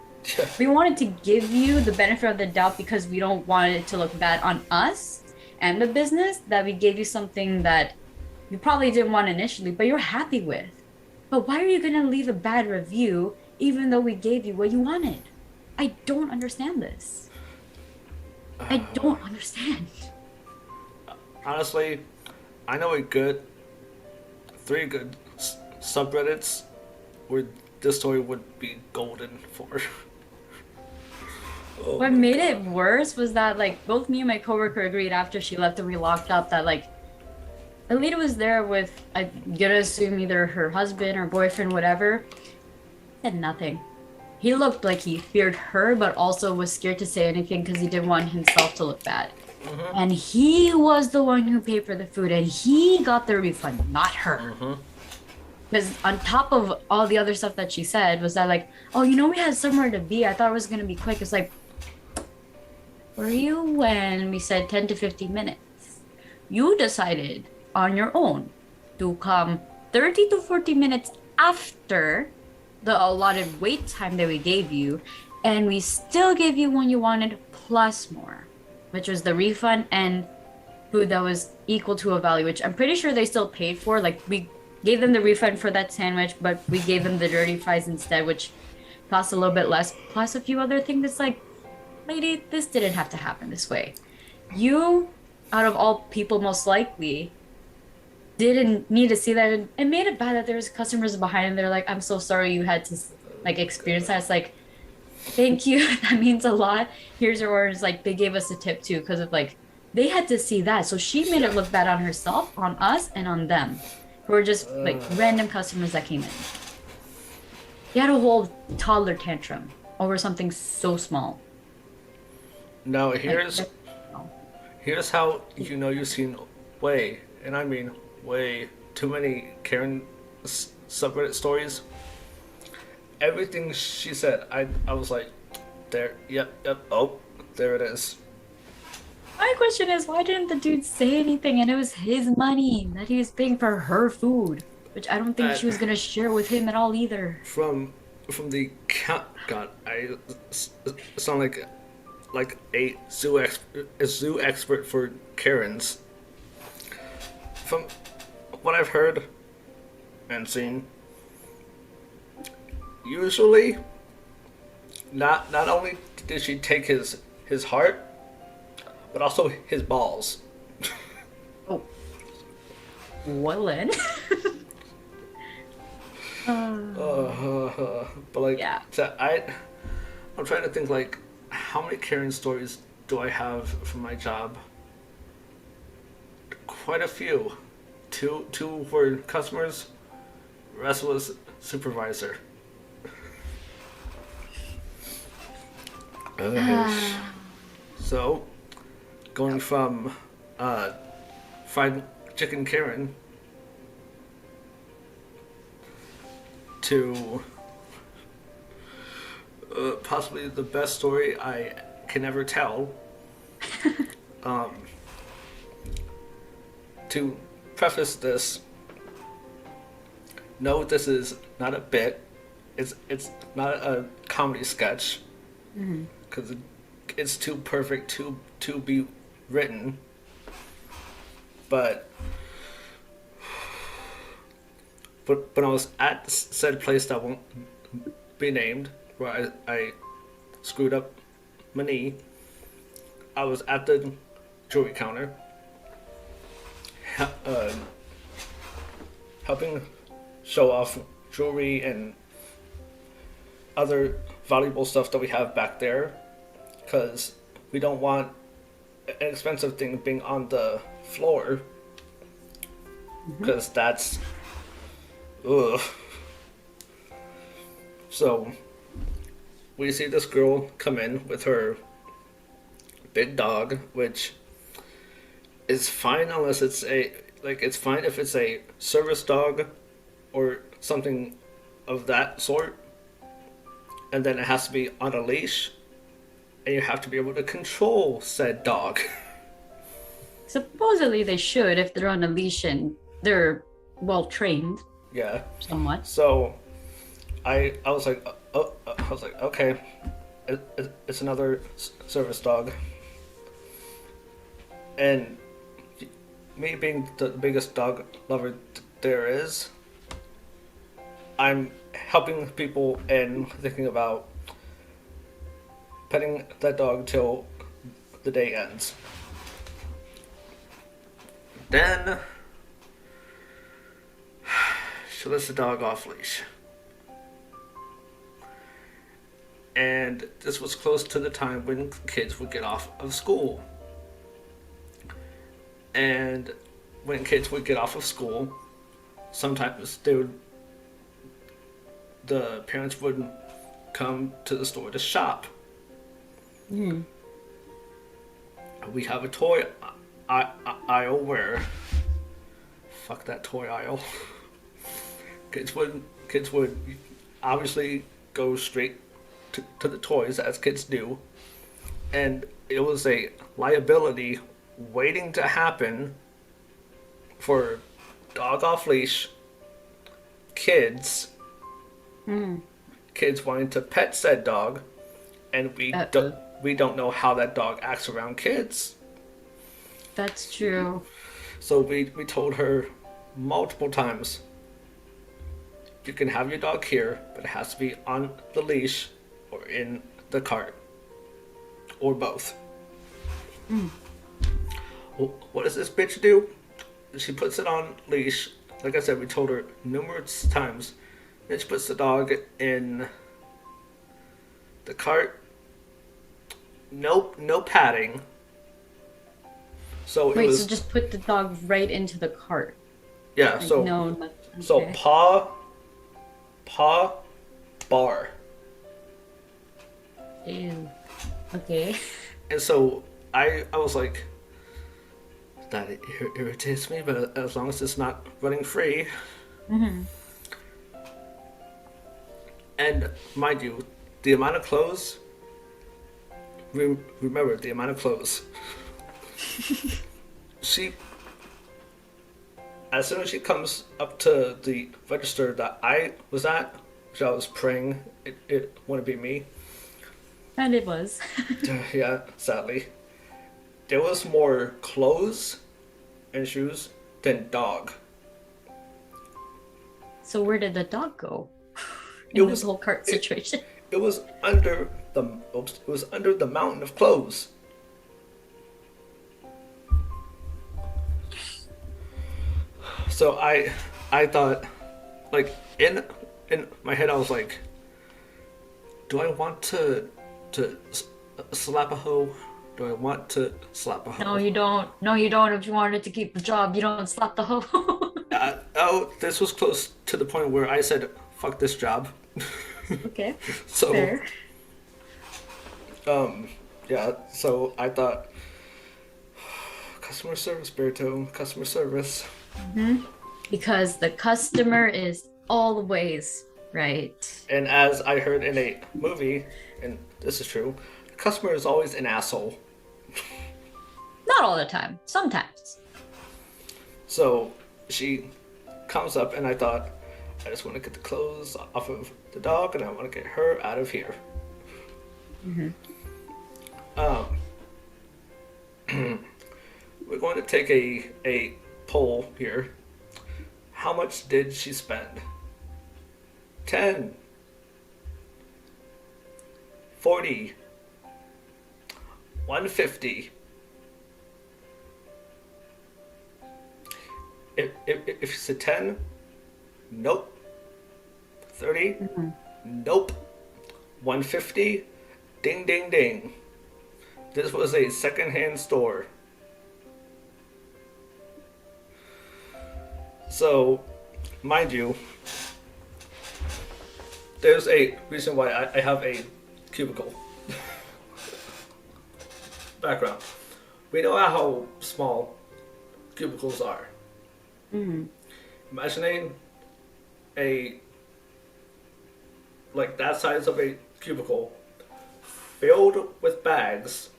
We wanted to give you the benefit of the doubt because we don't want it to look bad on us and the business, that we gave you something that you probably didn't want initially, but you're happy with. But why are you going to leave a bad review even though we gave you what you wanted? I don't understand this. I don't understand. Honestly, I know three good subreddits where this story would be golden for. Oh, what made it worse was that like both me and my coworker agreed after she left and we locked up that like Alita was there with, I'm gonna assume either her husband or boyfriend, whatever. Said nothing. He looked like he feared her, but also was scared to say anything because he didn't want himself to look bad. Mm-hmm. And he was the one who paid for the food and he got the refund, not her. Mm-hmm. Because on top of all the other stuff that she said was that like, oh, you know, we had somewhere to be. I thought it was going to be quick. It's like, were you when we said 10 to 15 minutes? You decided on your own to come 30 to 40 minutes after the allotted wait time that we gave you. And we still gave you what you wanted plus more, which was the refund and food that was equal to a value, which I'm pretty sure they still paid for. Like we gave them the refund for that sandwich, but we gave them the dirty fries instead, which cost a little bit less, plus a few other things. It's like, lady, this didn't have to happen this way. You out of all people, most likely didn't need to see that. And it made it bad that there's customers behind and they're like, I'm so sorry you had to like experience that. It's like, thank you. That means a lot. Here's your orders. Like they gave us a tip too, because of like they had to see that. So she made Yeah. it look bad on herself, on us, and on them, who were just like random customers that came in. He had a whole toddler tantrum over something so small. Now Like, here's how you know you've seen way, and I mean way too many Karen subreddit stories. Everything she said, I was like, there, yep, oh, there it is. my question is, why didn't the dude say anything? And it was his money that he was paying for her food, which I don't think Uh, she was gonna share with him at all either. from the count, God, I sound like a zoo expert for Karens. From what I've heard and seen, usually not only did she take his heart, but also his balls. Oh, well then. But like, Yeah. so I'm trying to think like, how many Karen stories do I have from my job? Quite a few. Two were customers. The rest was supervisor. So, going from fried chicken Karen to possibly the best story I can ever tell. Um, to preface this, no, this is not a bit. It's not a comedy sketch because it's too perfect to be written. But when I was at said place that won't be named, where I screwed up my knee, I was at the jewelry counter, helping show off jewelry and other valuable stuff that we have back there, because we don't want an expensive thing being on the floor, because that's ugh. So we see this girl come in with her big dog, which is fine unless it's it's fine if it's a service dog or something of that sort, and then it has to be on a leash, and you have to be able to control said dog. Supposedly they should if they're on a leash and they're well trained Yeah. somewhat. So I was like, okay, it's another service dog, and me being the biggest dog lover there is, I'm helping people and thinking about petting that dog till the day ends. Then she lets the dog off leash. And this was close to the time when kids would get off of school. And when kids would get off of school, sometimes the parents would come to the store to shop. Mm. We have a toy aisle where, fuck that toy aisle. Kids would obviously go straight to the toys, as kids do, and it was a liability waiting to happen for dog off leash kids kids wanting to pet said dog, and we don't know how that dog acts around kids. That's true. So we told her multiple times, you can have your dog here, but it has to be on the leash or in the cart, or both. What does this bitch do? She puts it on leash. Like I said, we told her numerous times. Then she puts the dog in the cart. Nope, no padding. So it Wait, was, so just put the dog right into the cart. yeah. Like So no, so okay. paw, bar, Ew. Okay. and so I was like, that irritates me, but as long as it's not running free. Hmm. And mind you, the amount of clothes. Remember the amount of clothes. She, as soon as she comes up to the register that I was at, which I was praying it wouldn't be me. And it was. Yeah, sadly, there was more clothes and shoes than dog. So where did the dog go It in this was whole cart it, situation? it was under the it was under the mountain of clothes. So I thought, like, in my head I was like, do I want to slap a hoe? Do I want to slap a No, hoe? you don't. No, you don't. If you wanted to keep the job, you don't slap the hoe. Oh, this was close to the point where I said, "Fuck this job." Okay, So, fair. yeah. So I thought, customer service, Berto, customer service. Hmm. Because the customer is always right. And as I heard in a movie, and this is true, the customer is always an asshole. Not all the time. Sometimes. So she comes up, and I thought, I just want to get the clothes off of the dog, and I want to get her out of here. Hmm. Um, we're going to take a poll here. How much did she spend? 10, 40, 150. If it's a 10, nope. 30, Hmm. nope. 150, ding ding ding. This was a secondhand store. So, mind you, there's a reason why I have a cubicle background. We know how small cubicles are. Hmm. Imagining a like that size of a cubicle filled with bags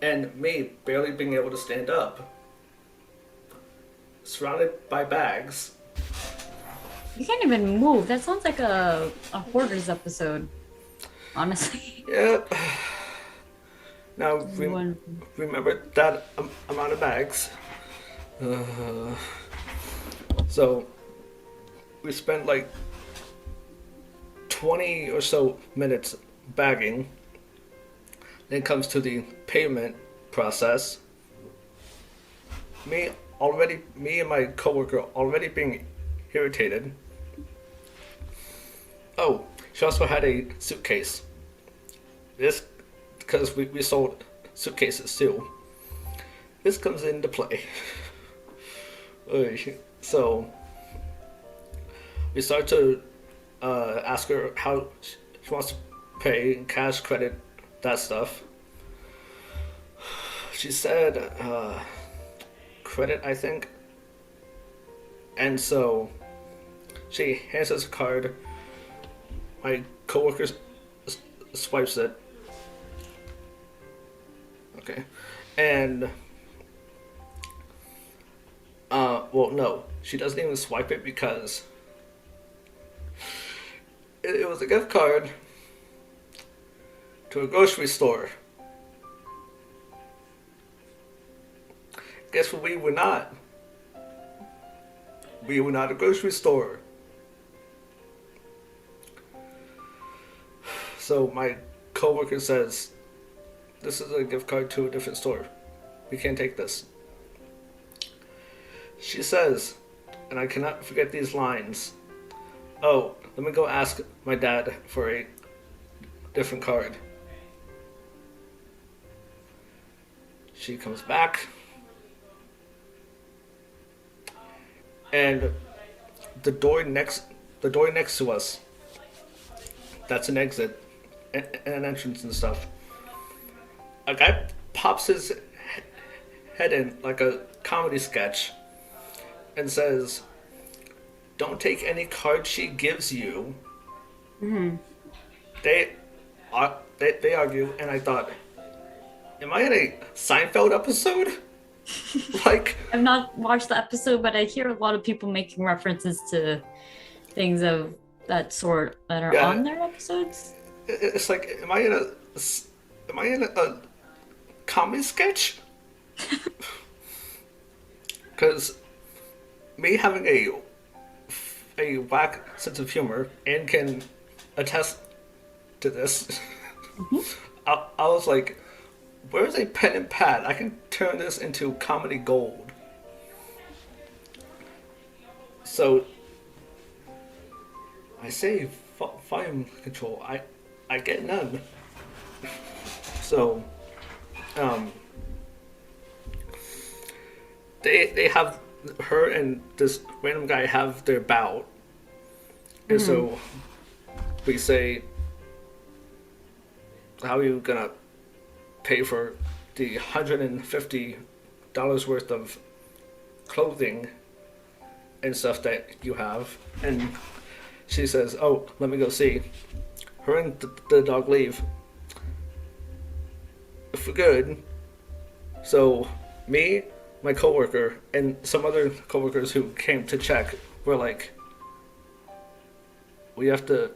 and me barely being able to stand up, surrounded by bags. You can't even move. That sounds like a Hoarders episode, honestly. Yep. Now One. remember that amount of bags. Uh, so we spent like 20 or so minutes bagging. Then it comes to the payment process. Me and my coworker already being irritated. Oh, she also had a suitcase. This, because we sold suitcases too. This comes into play. So we start to ask her how she wants to pay, cash, credit, that stuff. She said credit, I think. And so she hands us a card. My coworker swipes it. Okay. And well, no, she doesn't even swipe it because it was a gift card to a grocery store. Guess what? We were not. We were not a grocery store. So my coworker says, "This is a gift card to a different store." We can't take this. She says, and I cannot forget these lines. Oh, let me go ask my dad for a different card. She comes back, and the door next to us, that's an exit and an entrance and stuff. A guy pops his head in like a comedy sketch and says, "Don't take any card she gives you." Mm-hmm. They argue, and I thought, am I in a Seinfeld episode? Like, I've not watched the episode, but I hear a lot of people making references to things of that sort that are yeah, on their episodes. it's like, am I in a comedy sketch? Because me having a whack sense of humor and can attest to this, Mm-hmm. I was like, where's a pen and pad? I can turn this into comedy gold. So I say volume control. I get none. So they have her and this random guy have their bout, and so we say, how are you gonna pay for the $150 worth of clothing and stuff that you have? And she says, oh, let me go see. Her and the dog leave for good. So me, my coworker, and some other coworkers who came to check were like, we have to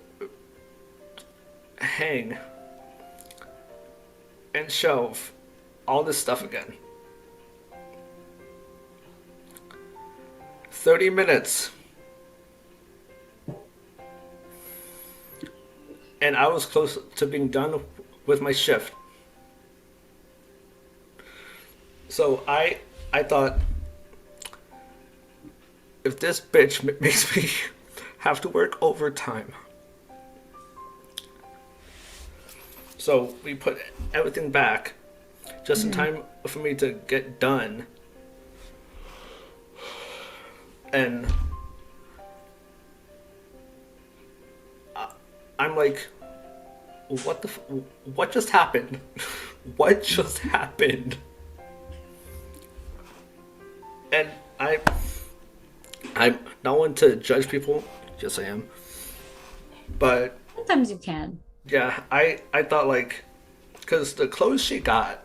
hang and shelve all this stuff again. 30 minutes. And I was close to being done with my shift. So I thought, if this bitch makes me have to work overtime. So we put everything back just in time for me to get done. And I'm like, what just happened? What just happened? And I'm not one to judge people. Yes, I am. But Sometimes you can. yeah, I thought, like, because the clothes she got,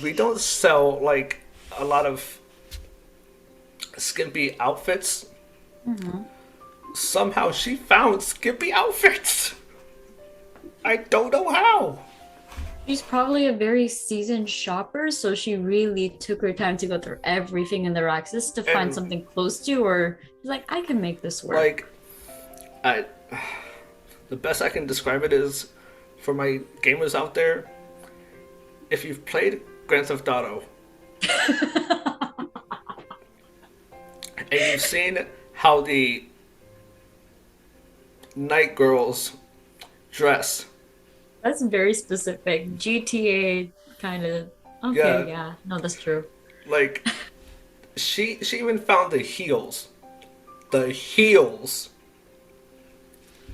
we don't sell like a lot of skimpy outfits. Somehow she found skimpy outfits. I don't know how. She's probably a very seasoned shopper, so she really took her time to go through everything in the racks just to find And, something close to, or she's like, I can make this work. like, the best I can describe it is, for my gamers out there, if you've played Grand Theft Auto and you've seen how the night girls dress, That's very specific. GTA kind of. Yeah. Okay, yeah. No, that's true. like, she even found the heels. The heels.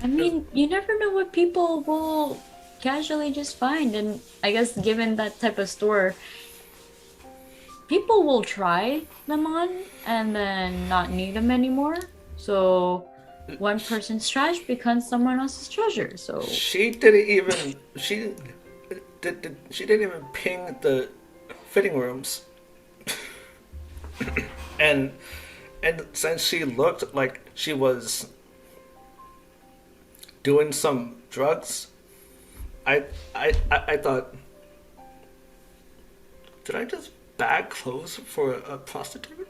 I mean, you never know what people will casually just find. And I guess given that type of store, people will try them on and then not need them anymore. So one person's trash becomes someone else's treasure. So She didn't even she didn't even ping the fitting rooms. and since she looked like she was doing some drugs, I thought, did I just bag clothes for a prostitute?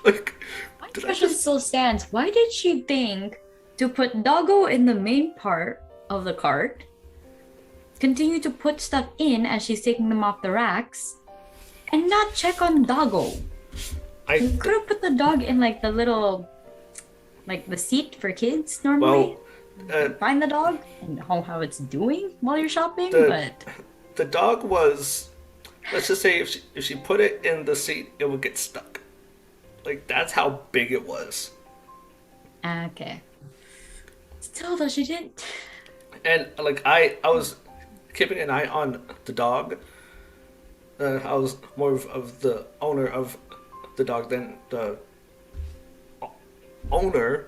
Like, my did I question just still stands. Why did she think to put doggo in the main part of the cart continue to put stuff in as she's taking them off the racks and not check on Doggo. You could have put the dog in like the little, like the seat for kids normally. Well, find the dog and know how it's doing while you're shopping, but the dog was, let's just say if she put it in the seat, it would get stuck. Like, that's how big it was. okay. Still though, she didn't. And like I was keeping an eye on the dog. I was more of the owner of the dog than the owner.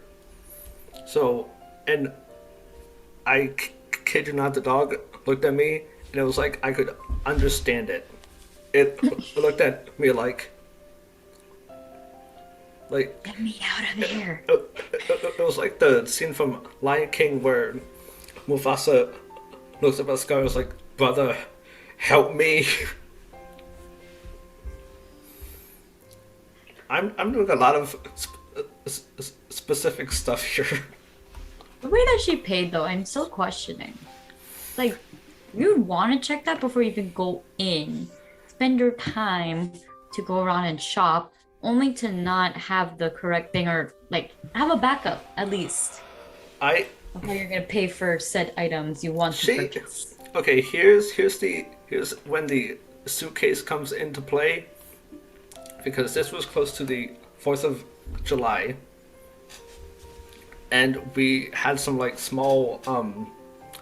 So, and I kid you not, the dog looked at me and it was like I could understand it. It looked at me like Get me out of here. it was like the scene from Lion King where Mufasa looks up at Scar and was like, "Brother, help me." I'm doing a lot of specific stuff here. The way that she paid though, I'm still questioning. Like, you would want to check that before you even go in. Spend your time to go around and shop, only to not have the correct thing or like have a backup at least. I Of how you're gonna pay for said items you want to purchase. Okay, here's when the suitcase comes into play, because this was close to the 4th of July, and we had some like small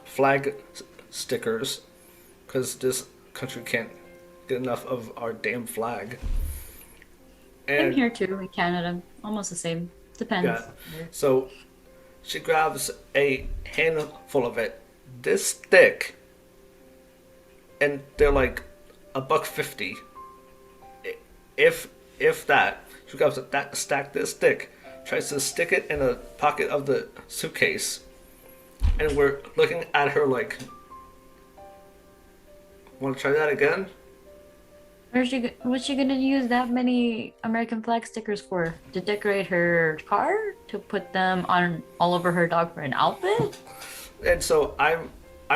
flag stickers because this country can't get enough of our damn flag. I'm And here too in Canada, almost the same. Depends. yeah, so she grabs a handful of it, this thick, and they're like $1.50, if that. She grabs that stack this thick, tries to stick it in a pocket of the suitcase, and we're looking at her like, "Want to try that again?" What's she gonna use that many American flag stickers for? To decorate her car? To put them on all over her dog for an outfit? And so I'm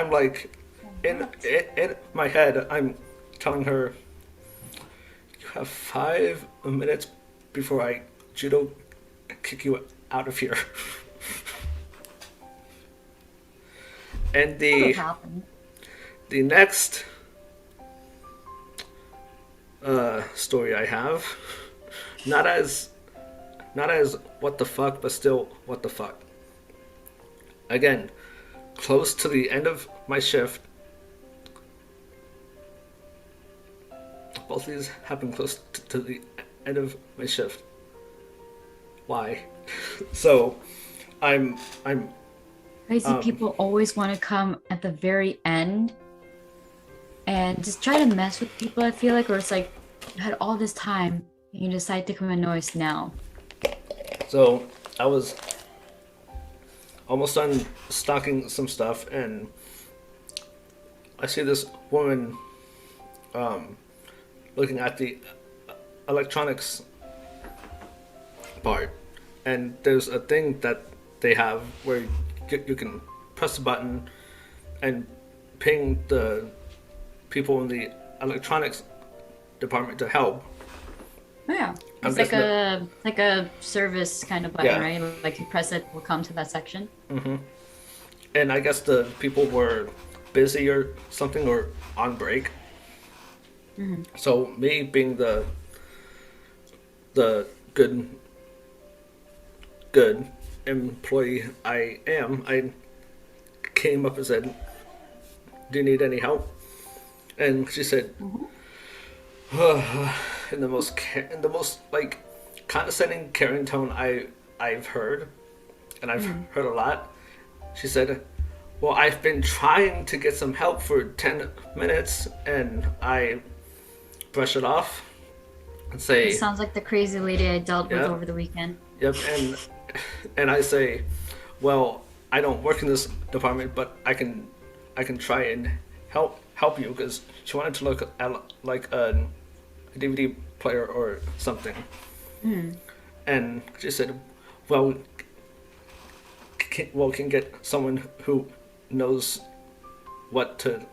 like, in my head, I'm telling her, "You have 5 minutes before I judo kick you out of here." And That'll happen. the next story I have, not as what the fuck, but still what the fuck. Again, close to the end of my shift. Both of these happen close to the end of my shift. Why? So, I'm Crazy people always want to come at the very end and just try to mess with people, I feel like, or it's like you had all this time and you decide to come annoy us now. So I was almost done stocking some stuff, and I see this woman looking at the electronics part, and there's a thing that they have where you can press a button and ping the people in the electronics department to help. Oh, yeah. I'm It's guessing like a service kind of button, Yeah. right? Like you press it, will come to that section. And I guess the people were busy or something, or on break. So me being the good employee I am, I came up and said, "Do you need any help?" And she said, in the most like condescending, caring tone I've heard, and I've heard a lot. She said, "Well, I've been trying to get some help for 10 minutes," and I brush it off and say, It sounds like the crazy lady I dealt with Yeah. over the weekend. "Yep," and I say, "Well, I don't work in this department, but I can try and help you," because she wanted to look at like a DVD player or something. And she said, "Well, can get someone who knows what to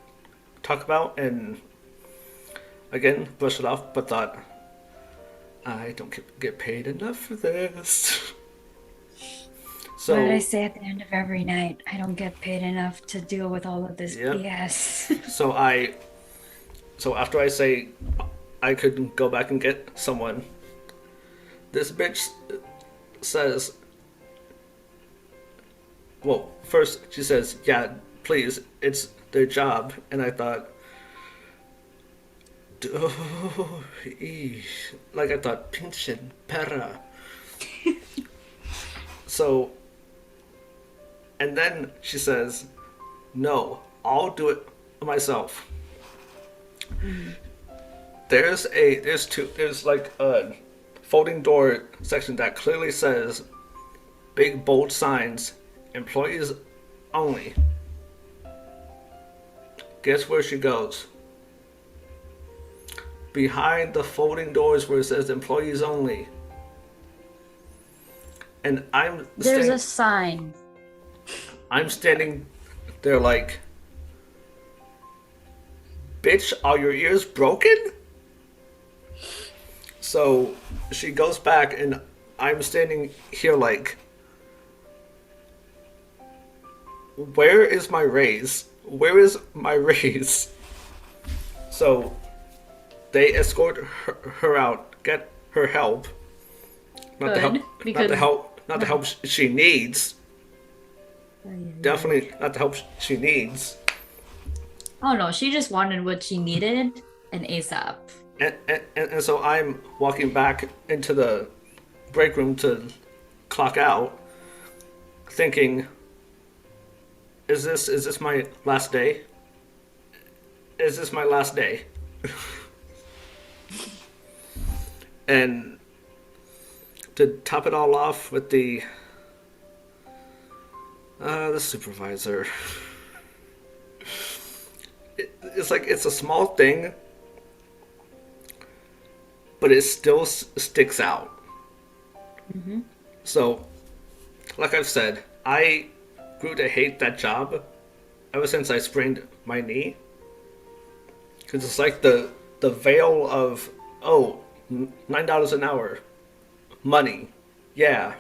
talk about, and again brushed it off, but thought I don't get paid enough for this. What did I So say at the end of every night? I don't get paid enough to deal with all of this yep. BS. So after I say I could go back and get someone, this bitch says, well, first she says, yeah, please, it's their job. And I thought, oh, like I thought, pinche perra. So, and then she says, no, I'll do it myself. There's like a folding door section that clearly says, big bold signs, employees only. Guess where she goes? Behind the folding doors where it says employees only. And There's a sign. I'm standing there like, bitch, are your ears broken? So she goes back and I'm standing here like, where is my raise? Where is my raise? So they escort her out, get her help. Not the help, because not the help she needs. Definitely not the help she needs. oh no, she just wanted what she needed and ASAP. And so I'm walking back into the break room to clock out, thinking, is this my last day? Is this my last day? And to top it all off with the supervisor. It's like, it's a small thing, but it still sticks out. Mm-hmm. So, like I've said, I grew to hate that job ever since I sprained my knee. Because it's like the veil of, oh, $9 an hour, money, yeah.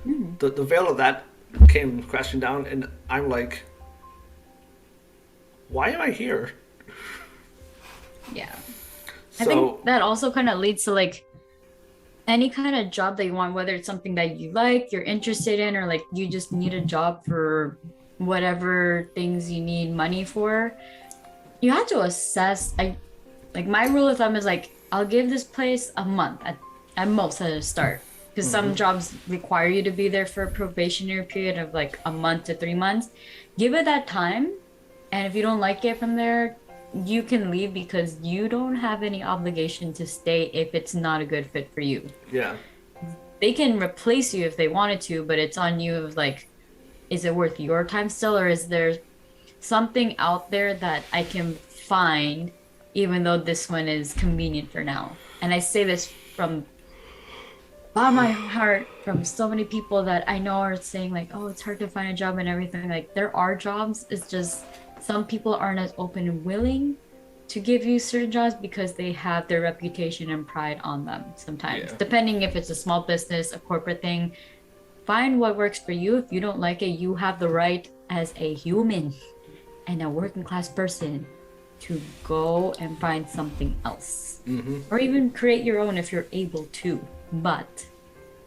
Mm-hmm. The veil of that came crashing down, and I'm like, why am I here? Yeah. So, I think that also kind of leads to like any kind of job that you want, whether it's something that you like, you're interested in, or like you just need a job for whatever things you need money for. You have to assess. Like my rule of thumb is like, I'll give this place a month at most at a start. Because some jobs require you to be there for a probationary period of like a month to 3 months. Give it that time. And if you don't like it from there, you can leave because you don't have any obligation to stay if it's not a good fit for you. yeah. They can replace you if they wanted to, but it's on you of like, is it worth your time still, or is there something out there that I can find even though this one is convenient for now? And I say this from my heart, from so many people that I know are saying like, oh, it's hard to find a job and everything. Like, there are jobs, it's just some people aren't as open and willing to give you certain jobs because they have their reputation and pride on them sometimes. Yeah. Depending if it's a small business, a corporate thing, find what works for you. If you don't like it, you have the right as a human and a working class person to go and find something else. Mm-hmm. Or even create your own if you're able to. But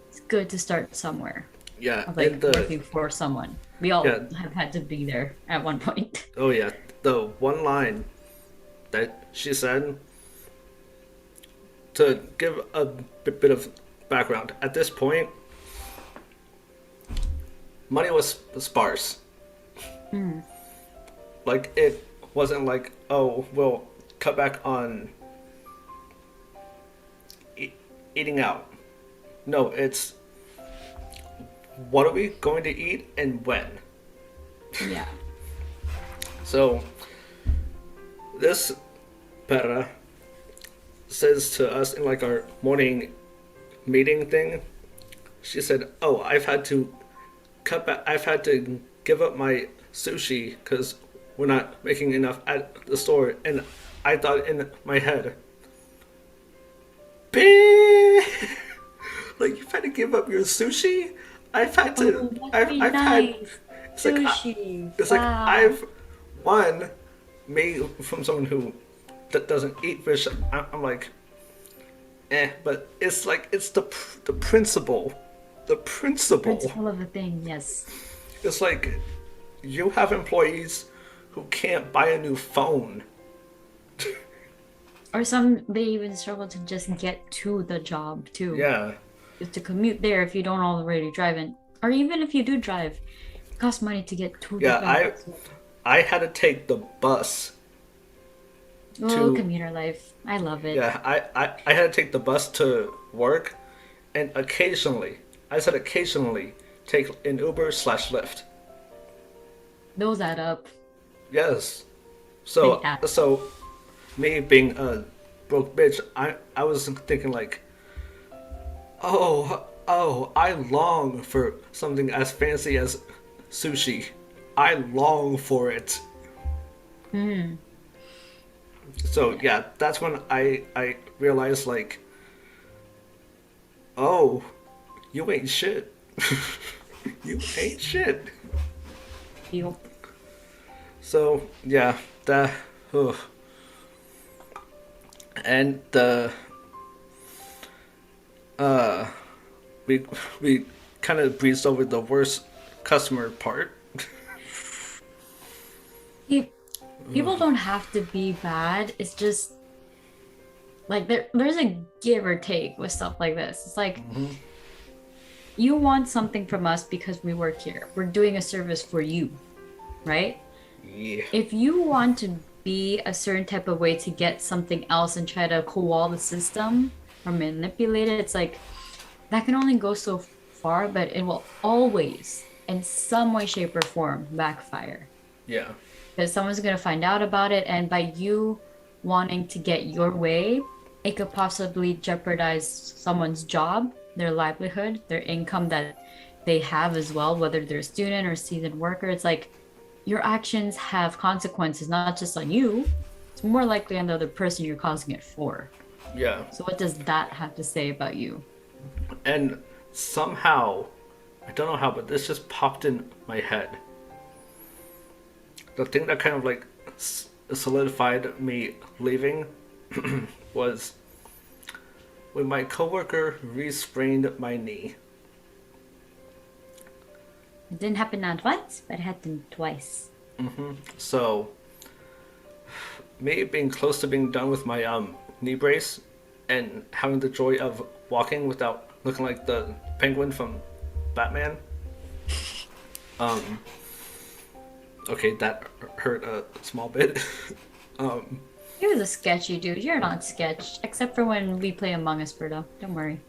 it's good to start somewhere. Yeah. Of like working for someone. We all have had to be there at one point. Oh yeah. The one line that she said, to give a bit of background, at this point, money was sparse. Mm. Like, it wasn't like, oh, we'll cut back on eating out. No, it's, what are we going to eat and when? Yeah. So, this Perra says to us in like our morning meeting thing, she said, oh, I've had to give up my sushi because we're not making enough at the store. And I thought in my head, "Bitch, like you've had to give up your sushi. I've had to. Oh, that'd be I've had. nice. It's like Sushi. it's like Wow. I've one made from someone who doesn't eat fish. I'm like, but it's like it's the principle. The principle. Principle of the thing, yes. It's like you have employees who can't buy a new phone. Or some they even struggle to just get to the job too. Yeah, Just to commute there if you don't already drive in. Or even if you do drive, it costs money to get to the yeah. job. I had to take the bus Oh, to commuter life. I love it. yeah. I had to take the bus to work, and occasionally, I said occasionally, take an Uber slash Lyft. Those add up. Yes. They So add up. so me being a broke bitch, I was thinking like, oh, I long for something as fancy as sushi. I long for it. So Yeah. yeah, that's when I realized like, oh, you ain't shit. You ain't shit. Yup. So yeah, that ugh. And the uh we we kind of breezed over the worst customer part. Pe- People don't have to be bad. It's just like there's a give or take with stuff like this. It's like you want something from us because we work here. We're doing a service for you, right? Yeah. If you want to be a certain type of way to get something else and try to co-wall the system or manipulate it, it's like that can only go so far, but it will always, in some way, shape, or form, backfire. Yeah. Because someone's going to find out about it, and by you wanting to get your way, it could possibly jeopardize someone's job, their livelihood, their income that they have as well, whether they're a student or seasoned worker. It's like your actions have consequences, not just on you, it's more likely on the other person you're causing it for. Yeah. So, what does that have to say about you? And somehow, I don't know how, but this just popped in my head. The thing that kind of like solidified me leaving was when my coworker re-sprained my knee. It didn't happen not once, but it happened twice. So, me being close to being done with my knee brace and having the joy of walking without looking like the penguin from Batman. Um, okay, that hurt a small bit. It was a sketchy dude. You're not sketched, except for when we play Among Us, Berto. Don't worry.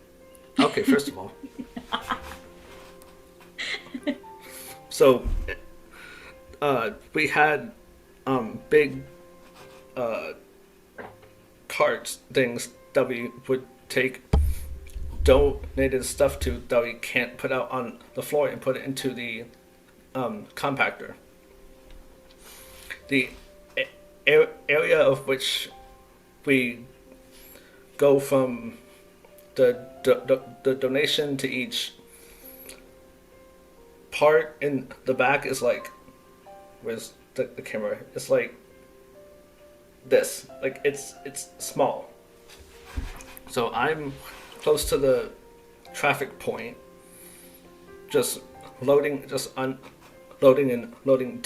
Okay, first of all. So, we had big carts, things that we would take donated stuff to that we can't put out on the floor and put it into the compactor. The area of which we go from the donation to each part in the back is like, where's the camera? It's like this, like it's small. So I'm close to the traffic point, just unloading and loading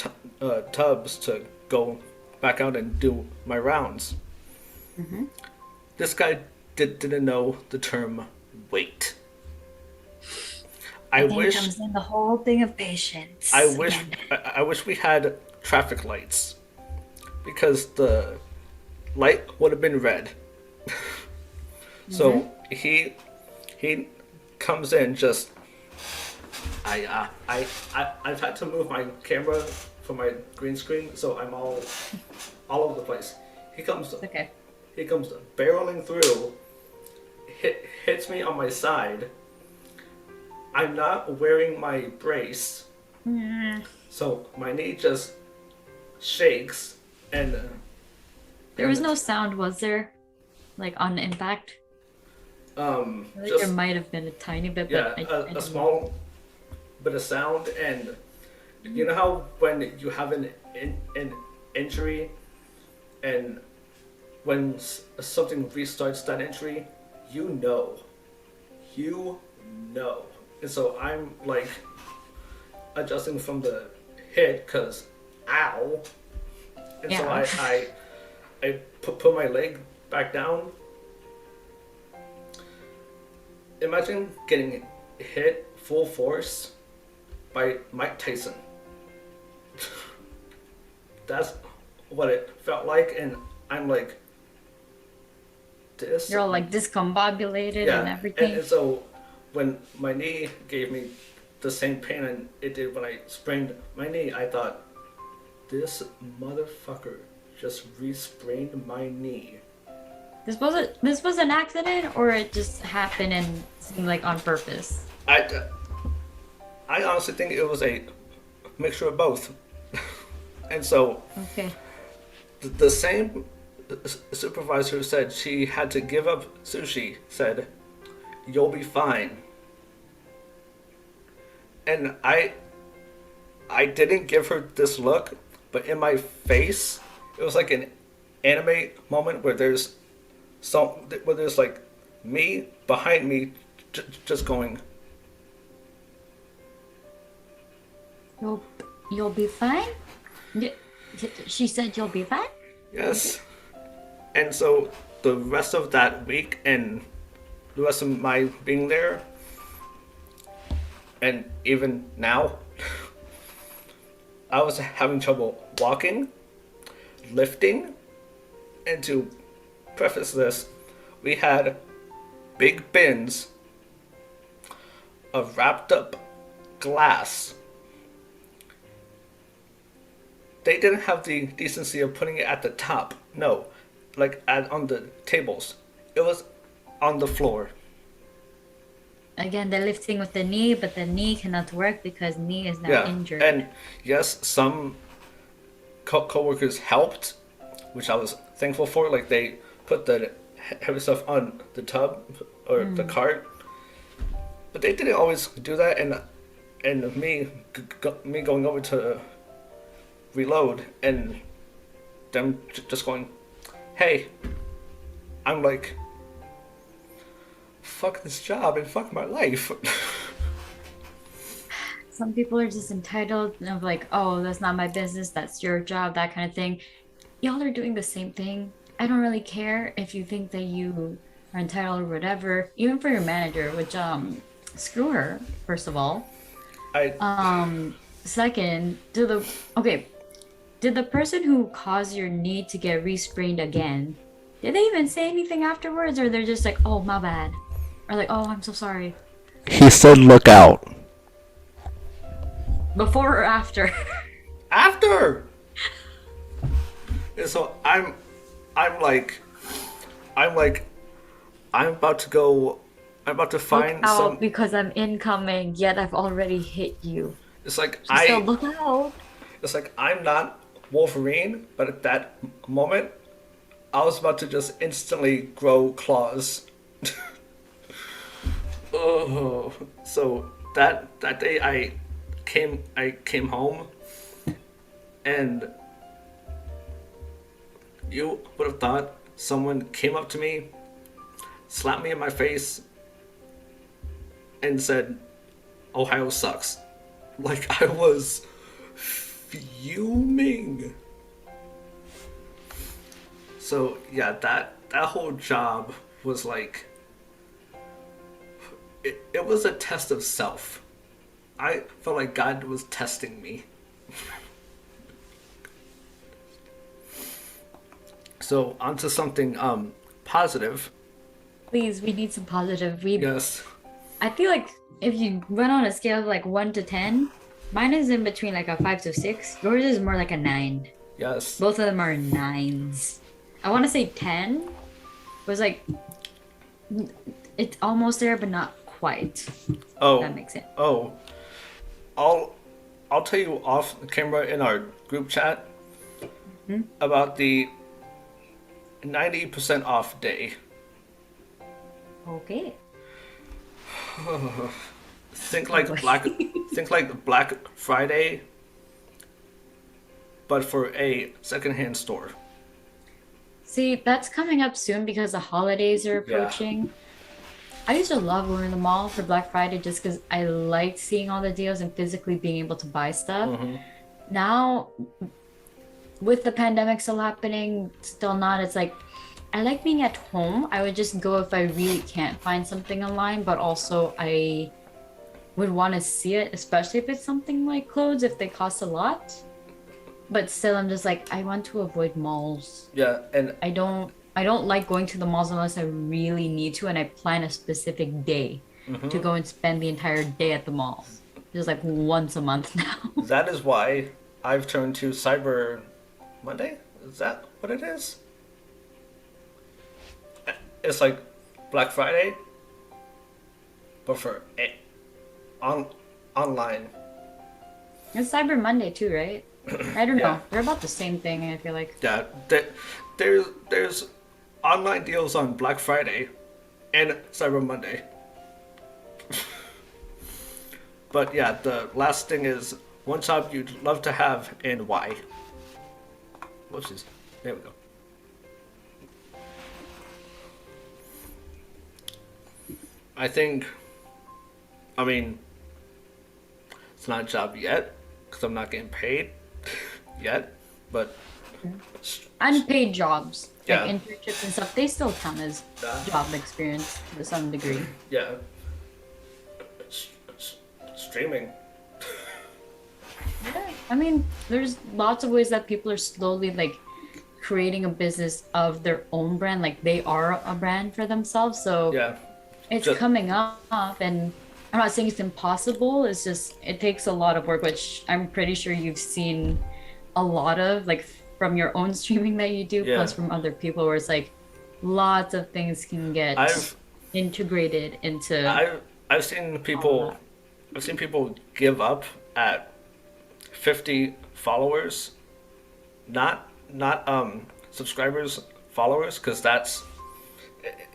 tubs to go back out and do my rounds. This guy didn't know the term wait. I Then wish comes in the whole thing of patience. I wish again. I wish we had traffic lights, because the light would have been red. So he comes in just I've had to move my camera from my green screen, so I'm all over the place. He comes Okay. barreling through, hits me on my side. I'm not wearing my brace, so my knee just shakes and There was no sound, was there? Like on impact? I feel like there just might have been a tiny bit, yeah, but I a don't know. small bit of sound. And you know how when you have an injury and when something restarts that injury, you know, you know. And so I'm like adjusting from the hit because ow. And so Yeah. I put my leg back down. Imagine getting hit full force by Mike Tyson. That's what it felt like, and I'm like, this. You're all like discombobulated and Yeah, everything. and so when my knee gave me the same pain and it did when I sprained my knee, I thought, this motherfucker just re-sprained my knee. This was an accident or it just happened and seemed like on purpose? I, I honestly think it was a mixture of both. And so Okay. the same supervisor who said she had to give up sushi said, "You'll be fine." And I didn't give her this look, but in my face, it was like an anime moment where there's like me behind me, just going, You'll you'll be fine? Y- She said you'll be fine? Okay. yes. And so the rest of that week and the rest of my being there, and even now, I was having trouble walking, lifting, and to preface this, we had big bins of wrapped up glass. They didn't have the decency of putting it at the top. No, on the tables. It was on the floor. Again, they're lifting with the knee, but the knee cannot work because knee is now Yeah, injured. and yes, some co-workers helped, which I was thankful for. Like they put the heavy stuff on the tub or the cart, but they didn't always do that. And me going over to reload and them just going, "Hey," I'm like, "Fuck this job and fuck my life." Some people are just entitled of like, oh, that's not my business, that's your job, that kind of thing. Y'all are doing the same thing. I don't really care if you think that you are entitled or whatever, even for your manager, which screw her, first of all. I Second, did the person who caused your knee to get re-sprained again, did they even say anything afterwards, or they're just like, oh, my bad, or like, oh, I'm so sorry, He said, "Look out." before or after? after. And so I'm like, I'm like, I'm about to go. I'm about to Look find out some. because I'm incoming, yet I've already hit you. It's like She said, look out. It's like I'm not Wolverine, but at that moment, I was about to just instantly grow claws. Oh, so that day I came home, and you would have thought someone came up to me, slapped me in my face, and said, "Ohio sucks." Like I was fuming. So yeah, that whole job was like it was a test of self. I felt like God was testing me. So onto something positive. Please, we need some positive. We Yes. I feel like if you went on a scale of like 1 to 10, mine is in between like a 5 to 6. Yours is more like a 9. Yes. Both of them are 9s. I want to say 10 was like it's almost there but not quite. Oh. That makes sense. Oh. I'll tell you off camera in our group chat. about the 90% off day. Okay. Think Oh like boy. Black think like Black Friday, but for a secondhand store. See, that's coming up soon because the holidays are Yeah. approaching. I used to love going to the mall for Black Friday just because I liked seeing all the deals and physically being able to buy stuff. Now, with the pandemic still happening, still not, it's like I like being at home. I would just go if I really can't find something online, but also I would want to see it, especially if it's something like clothes, if they cost a lot. But still, I'm just like, I want to avoid malls. Yeah, and I don't like going to the malls unless I really need to and I plan a specific day to go and spend the entire day at the malls. Just like once a month now. that is why I've turned to Cyber Monday. Is that what it is? It's like Black Friday, but for on online. It's Cyber Monday too, right? I don't Yeah. know. They're about the same thing, I feel like. Yeah, there's online deals on Black Friday and Cyber Monday. But yeah, the last thing is one job you'd love to have and why. Whoopsies. There we go. I think, I mean, it's not a job yet because I'm not getting paid yet, but Unpaid jobs, like Yeah. internships and stuff, they still count as Yeah. job experience to some degree. yeah, streaming. Yeah, I mean, there's lots of ways that people are slowly like creating a business of their own brand, like they are a brand for themselves. So Yeah, it's Just- coming up, and I'm not saying it's impossible. It's just it takes a lot of work, which I'm pretty sure you've seen a lot of, like from your own streaming that you do, Yeah. plus from other people, where it's like lots of things can get I've integrated into. I've seen people, I've seen people give up at 50 followers, not subscribers, followers, because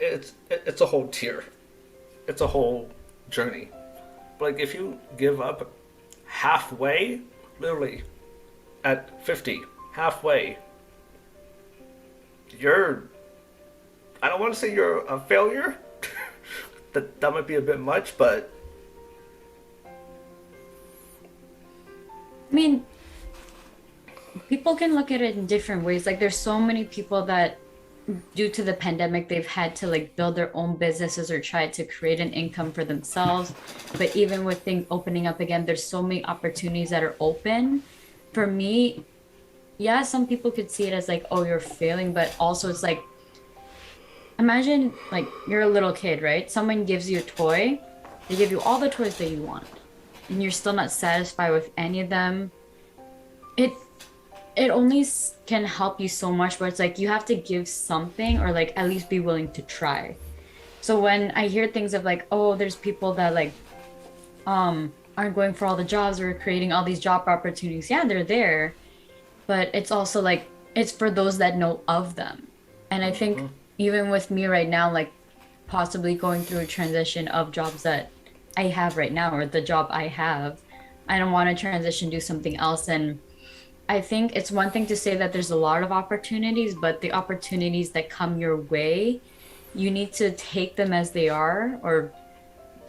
it's a whole tier, it's a whole journey. Like if you give up halfway, literally at 50, halfway, you're, I don't want to say you're a failure. That might be a bit much, but I mean, people can look at it in different ways. Like there's so many people that due to the pandemic they've had to like build their own businesses or try to create an income for themselves. But even with things opening up again, there's so many opportunities that are open. For me, yeah, some people could see it as like, oh, you're failing, but also it's like imagine like you're a little kid, right? Someone gives you a toy, they give you all the toys that you want, and you're still not satisfied with any of them. It it only can help you so much, but it's like you have to give something or like at least be willing to try. So when I hear things of like, oh, there's people that like aren't going for all the jobs or creating all these job opportunities, yeah, they're there, but it's also like it's for those that know of them. And I think even with me right now, like possibly going through a transition of jobs that I have right now or the job I have, I don't want to transition do something else. And I think it's one thing to say that there's a lot of opportunities, but the opportunities that come your way, you need to take them as they are, or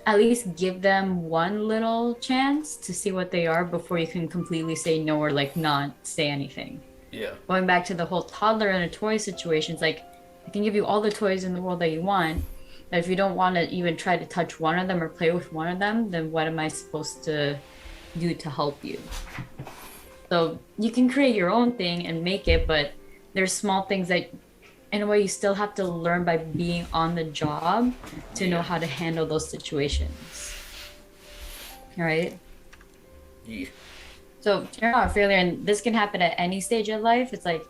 at least give them one little chance to see what they are before you can completely say no or like not say anything. yeah, Going back to the whole toddler and a toy situation, it's like I can give you all the toys in the world that you want, but if you don't want to even try to touch one of them or play with one of them, then what am I supposed to do to help you? So you can create your own thing and make it, but there's small things that in a way you still have to learn by being on the job to know how to handle those situations. Right? yeah, So you're not a failure, and this can happen at any stage of life. It's like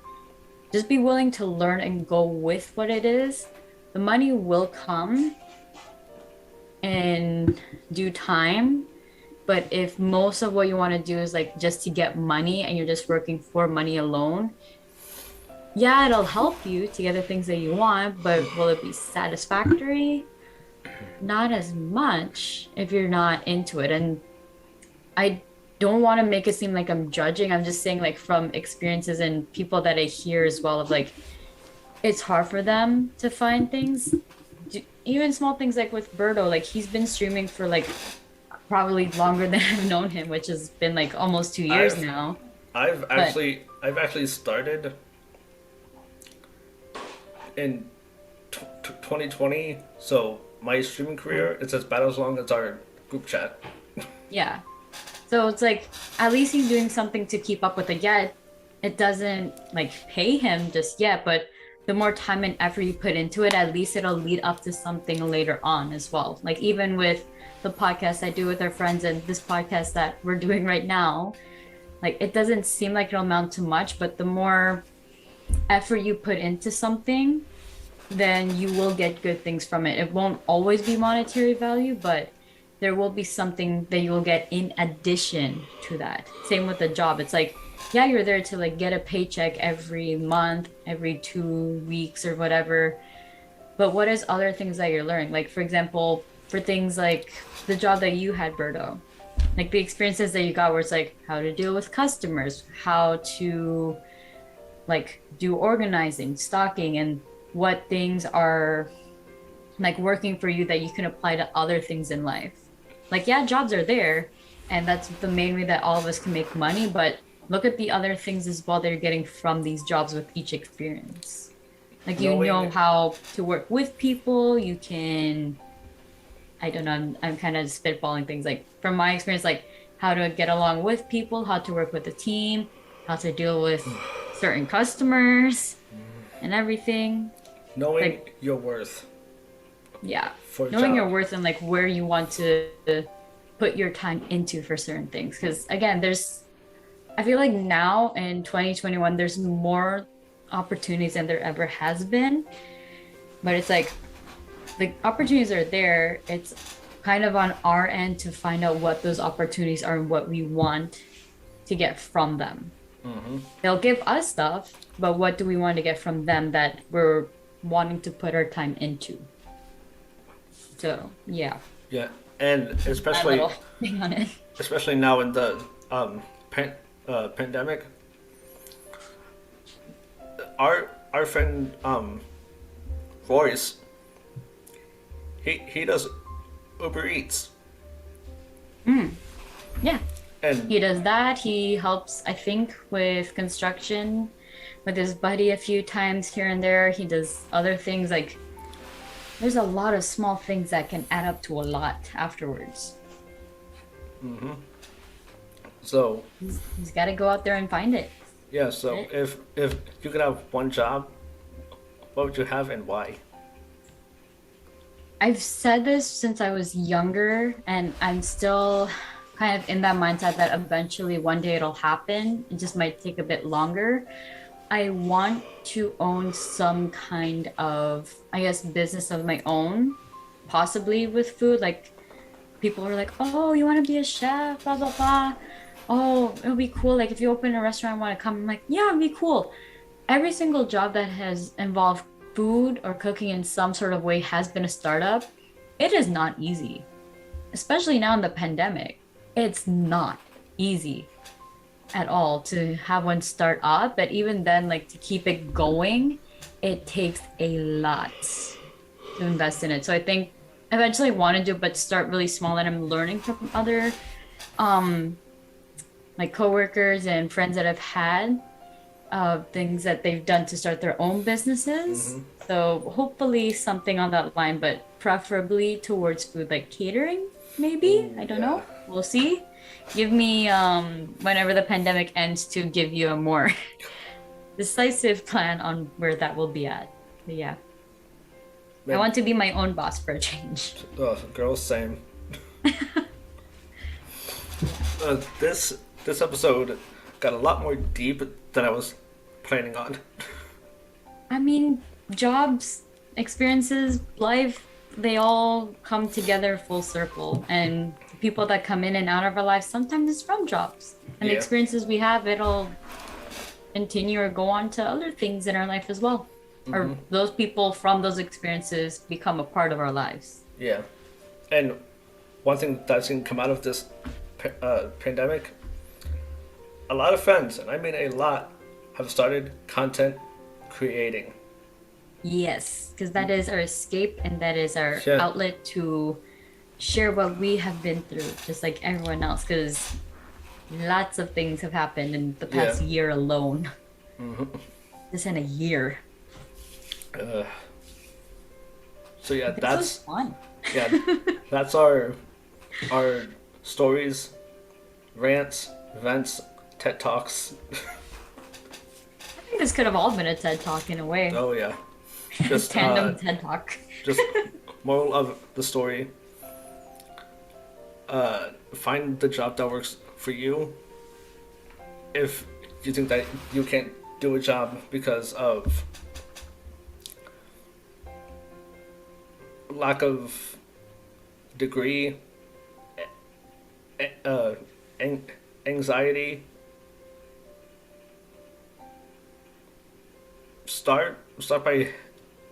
just be willing to learn and go with what it is. The money will come in due time, but if most of what you want to do is like just to get money and you're just working for money alone, yeah, it'll help you to get the things that you want, but will it be satisfactory? Not as much if you're not into it. And I don't want to make it seem like I'm judging. I'm just saying, like, from experiences and people that I hear as well, of like, it's hard for them to find things. Even small things like with Birdo, like, he's been streaming for like probably longer than I've known him, which has been like almost 2 years I've now. I've But actually I've actually started in 2020, so my streaming career is as bad as long as our group chat. yeah. So it's like at least he's doing something to keep up with it. Yeah, it doesn't like pay him just yet, but the more time and effort you put into it, at least it'll lead up to something later on as well. Like even with the podcast I do with our friends and this podcast that we're doing right now, like it doesn't seem like it'll amount to much, but the more effort you put into something, then you will get good things from it. It won't always be monetary value, but there will be something that you will get in addition to that. Same with the job. It's like, yeah, you're there to like get a paycheck every month, every 2 weeks or whatever. But what is other things that you're learning? Like, for example, for things like the job that you had, Berto, like the experiences that you got where it's like how to deal with customers, how to like do organizing, stocking, and what things are like working for you that you can apply to other things in life. Like, yeah, jobs are there, and that's the main way that all of us can make money, but look at the other things as well that you're getting from these jobs with each experience. Like, you know Knowing how to work with people, you can, I don't know, I'm kind of spitballing things like from my experience, like how to get along with people, how to work with a team, how to deal with certain customers and everything. knowing Like, your worth yeah, for a knowing your job. worth and like where you want to put your time into for certain things. Because again, I feel like now in 2021, there's more opportunities than there ever has been. But it's like the opportunities are there. It's kind of on our end to find out what those opportunities are and what we want to get from them. They'll give us stuff, but what do we want to get from them that we're wanting to put our time into? So, yeah, Yeah, and my little thing on it. especially now in the pandemic, our friend Royce, he does Uber Eats, Yeah, and he does that. He helps, I think, with construction with his buddy a few times here and there. He does other things like there's a lot of small things that can add up to a lot afterwards. so He's got to go out there and find it. yeah. So if you could have one job, what would you have and why? I've said this since I was younger, and I'm still kind of in that mindset that eventually one day it'll happen. It just might take a bit longer. I want to own some kind of, I guess, business of my own, possibly with food. Like, people are like, oh, you want to be a chef, blah, blah, blah. Oh, it would be cool. Like, if you open a restaurant, I want to come. I'm like, yeah, it'd be cool. Every single job that has involved food or cooking in some sort of way has been a startup. It is not easy, especially now in the pandemic. It's not easy at all to have one start up, but even then, like to keep it going, it takes a lot to invest in it. So I think eventually I want to do it, but start really small, and I'm learning from other um like coworkers and friends that I've had things that they've done to start their own businesses. So hopefully something on that line, but preferably towards food, like catering, maybe. I don't know. We'll see. Give me whenever the pandemic ends to give you a more decisive plan on where that will be at. But yeah. I want to be my own boss for a change. Girls, same. This episode got a lot more deep than I was planning on. I mean, jobs, experiences, life, they all come together full circle. And people that come in and out of our lives, sometimes it's from jobs. And the Yeah. experiences we have, it'll continue or go on to other things in our life as well. Or those people from those experiences become a part of our lives. Yeah. And one thing that's going to come out of this pandemic, a lot of friends, and I mean a lot, have started content creating. Yes, because that is our escape and that is our Yeah. outlet to share what we have been through, just like everyone else. Because lots of things have happened in the past year alone. Just in a year. So yeah, This was that's fun. that's our stories, rants, events, TED Talks. I think this could have all been a TED Talk in a way. Oh yeah. Just Tandem TED Talk. just moral of the story. Find the job that works for you. If you think that you can't do a job because of lack of degree, anxiety, start by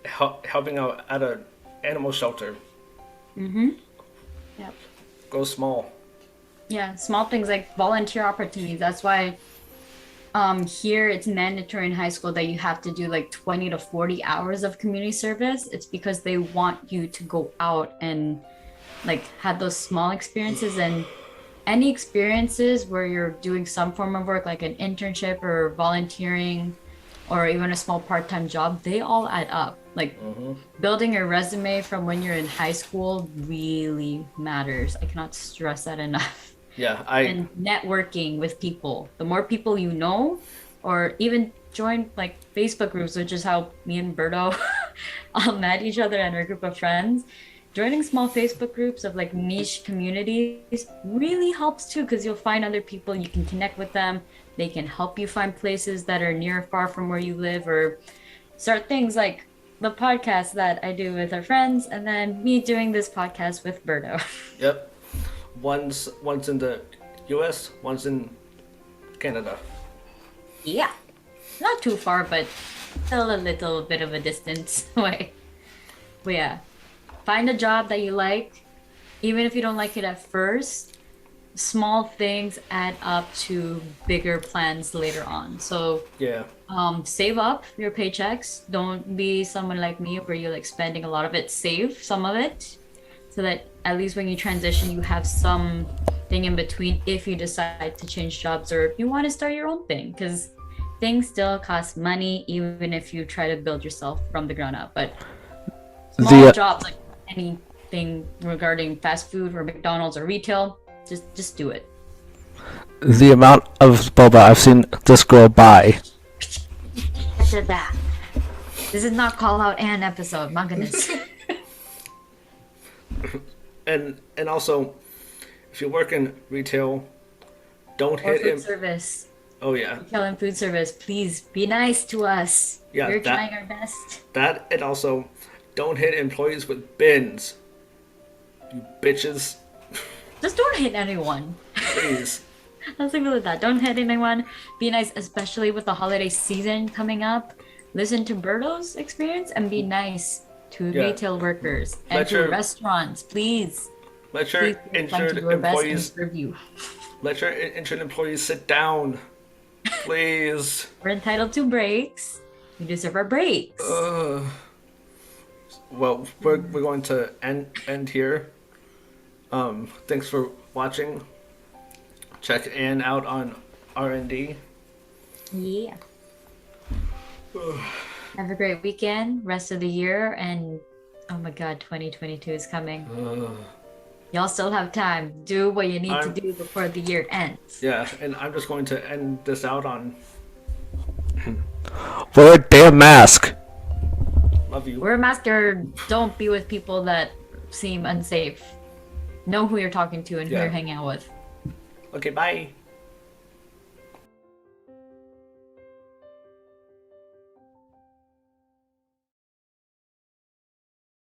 helping out at an animal shelter. Yep. Go small. Yeah, small things like volunteer opportunities. That's why here it's mandatory in high school that you have to do like 20 to 40 hours of community service. It's because they want you to go out and like have those small experiences, and any experiences where you're doing some form of work like an internship or volunteering or even a small part-time job, they all add up. Like building a resume from when you're in high school really matters. I cannot stress that enough. Yeah, And networking with people. The more people you know, or even join like Facebook groups, which is how me and Berto all met each other and our group of friends. Joining small Facebook groups of like niche communities really helps too, because you'll find other people, you can connect with them. They can help you find places that are near or far from where you live, or start things like the podcast that I do with our friends, and then me doing this podcast with Berto. Yep. One's in the US, one's in Canada. Yeah. Not too far, but still a little bit of a distance away. But yeah, find a job that you like, even if you don't like it at first. Small things add up to bigger plans later on. So Yeah. save up your paychecks. Don't be someone like me where you're like spending a lot of it. Save some of it so that at least when you transition, you have something in between if you decide to change jobs or if you want to start your own thing, because things still cost money even if you try to build yourself from the ground up. But small jobs, like anything regarding fast food or McDonald's or retail, just do it. The amount of boba I've seen this girl buy. That. This is not call out Anne episode. My goodness. And also, if you work in retail, don't Or hit food him. service. Oh yeah, Retail and food service. Please be nice to us. Yeah, We're that- trying our best. that, and also, don't hit employees with bins. You bitches, Just don't hit anyone. please. Let's leave it at that. Don't hit anyone. Be nice, especially with the holiday season coming up. Listen to Berto's experience and be nice to Yeah. retail workers and Let to your- restaurants. Please. Let your Please take time injured to do our best and employees. serve you. Let your injured employees sit down, please. We're entitled to breaks. We deserve our breaks. Well, we're going to end here. Thanks for watching. Check Ann out on R&D. Yeah. Have a great weekend, rest of the year, and oh my god, 2022 is coming. Y'all still have time. Do what you need to do before the year ends. Yeah, and I'm just going to end this out on Wear a damn mask. love you. Wear a mask or don't be with people that seem unsafe. Know who you're talking to and who Yeah. you're hanging out with. Okay, bye.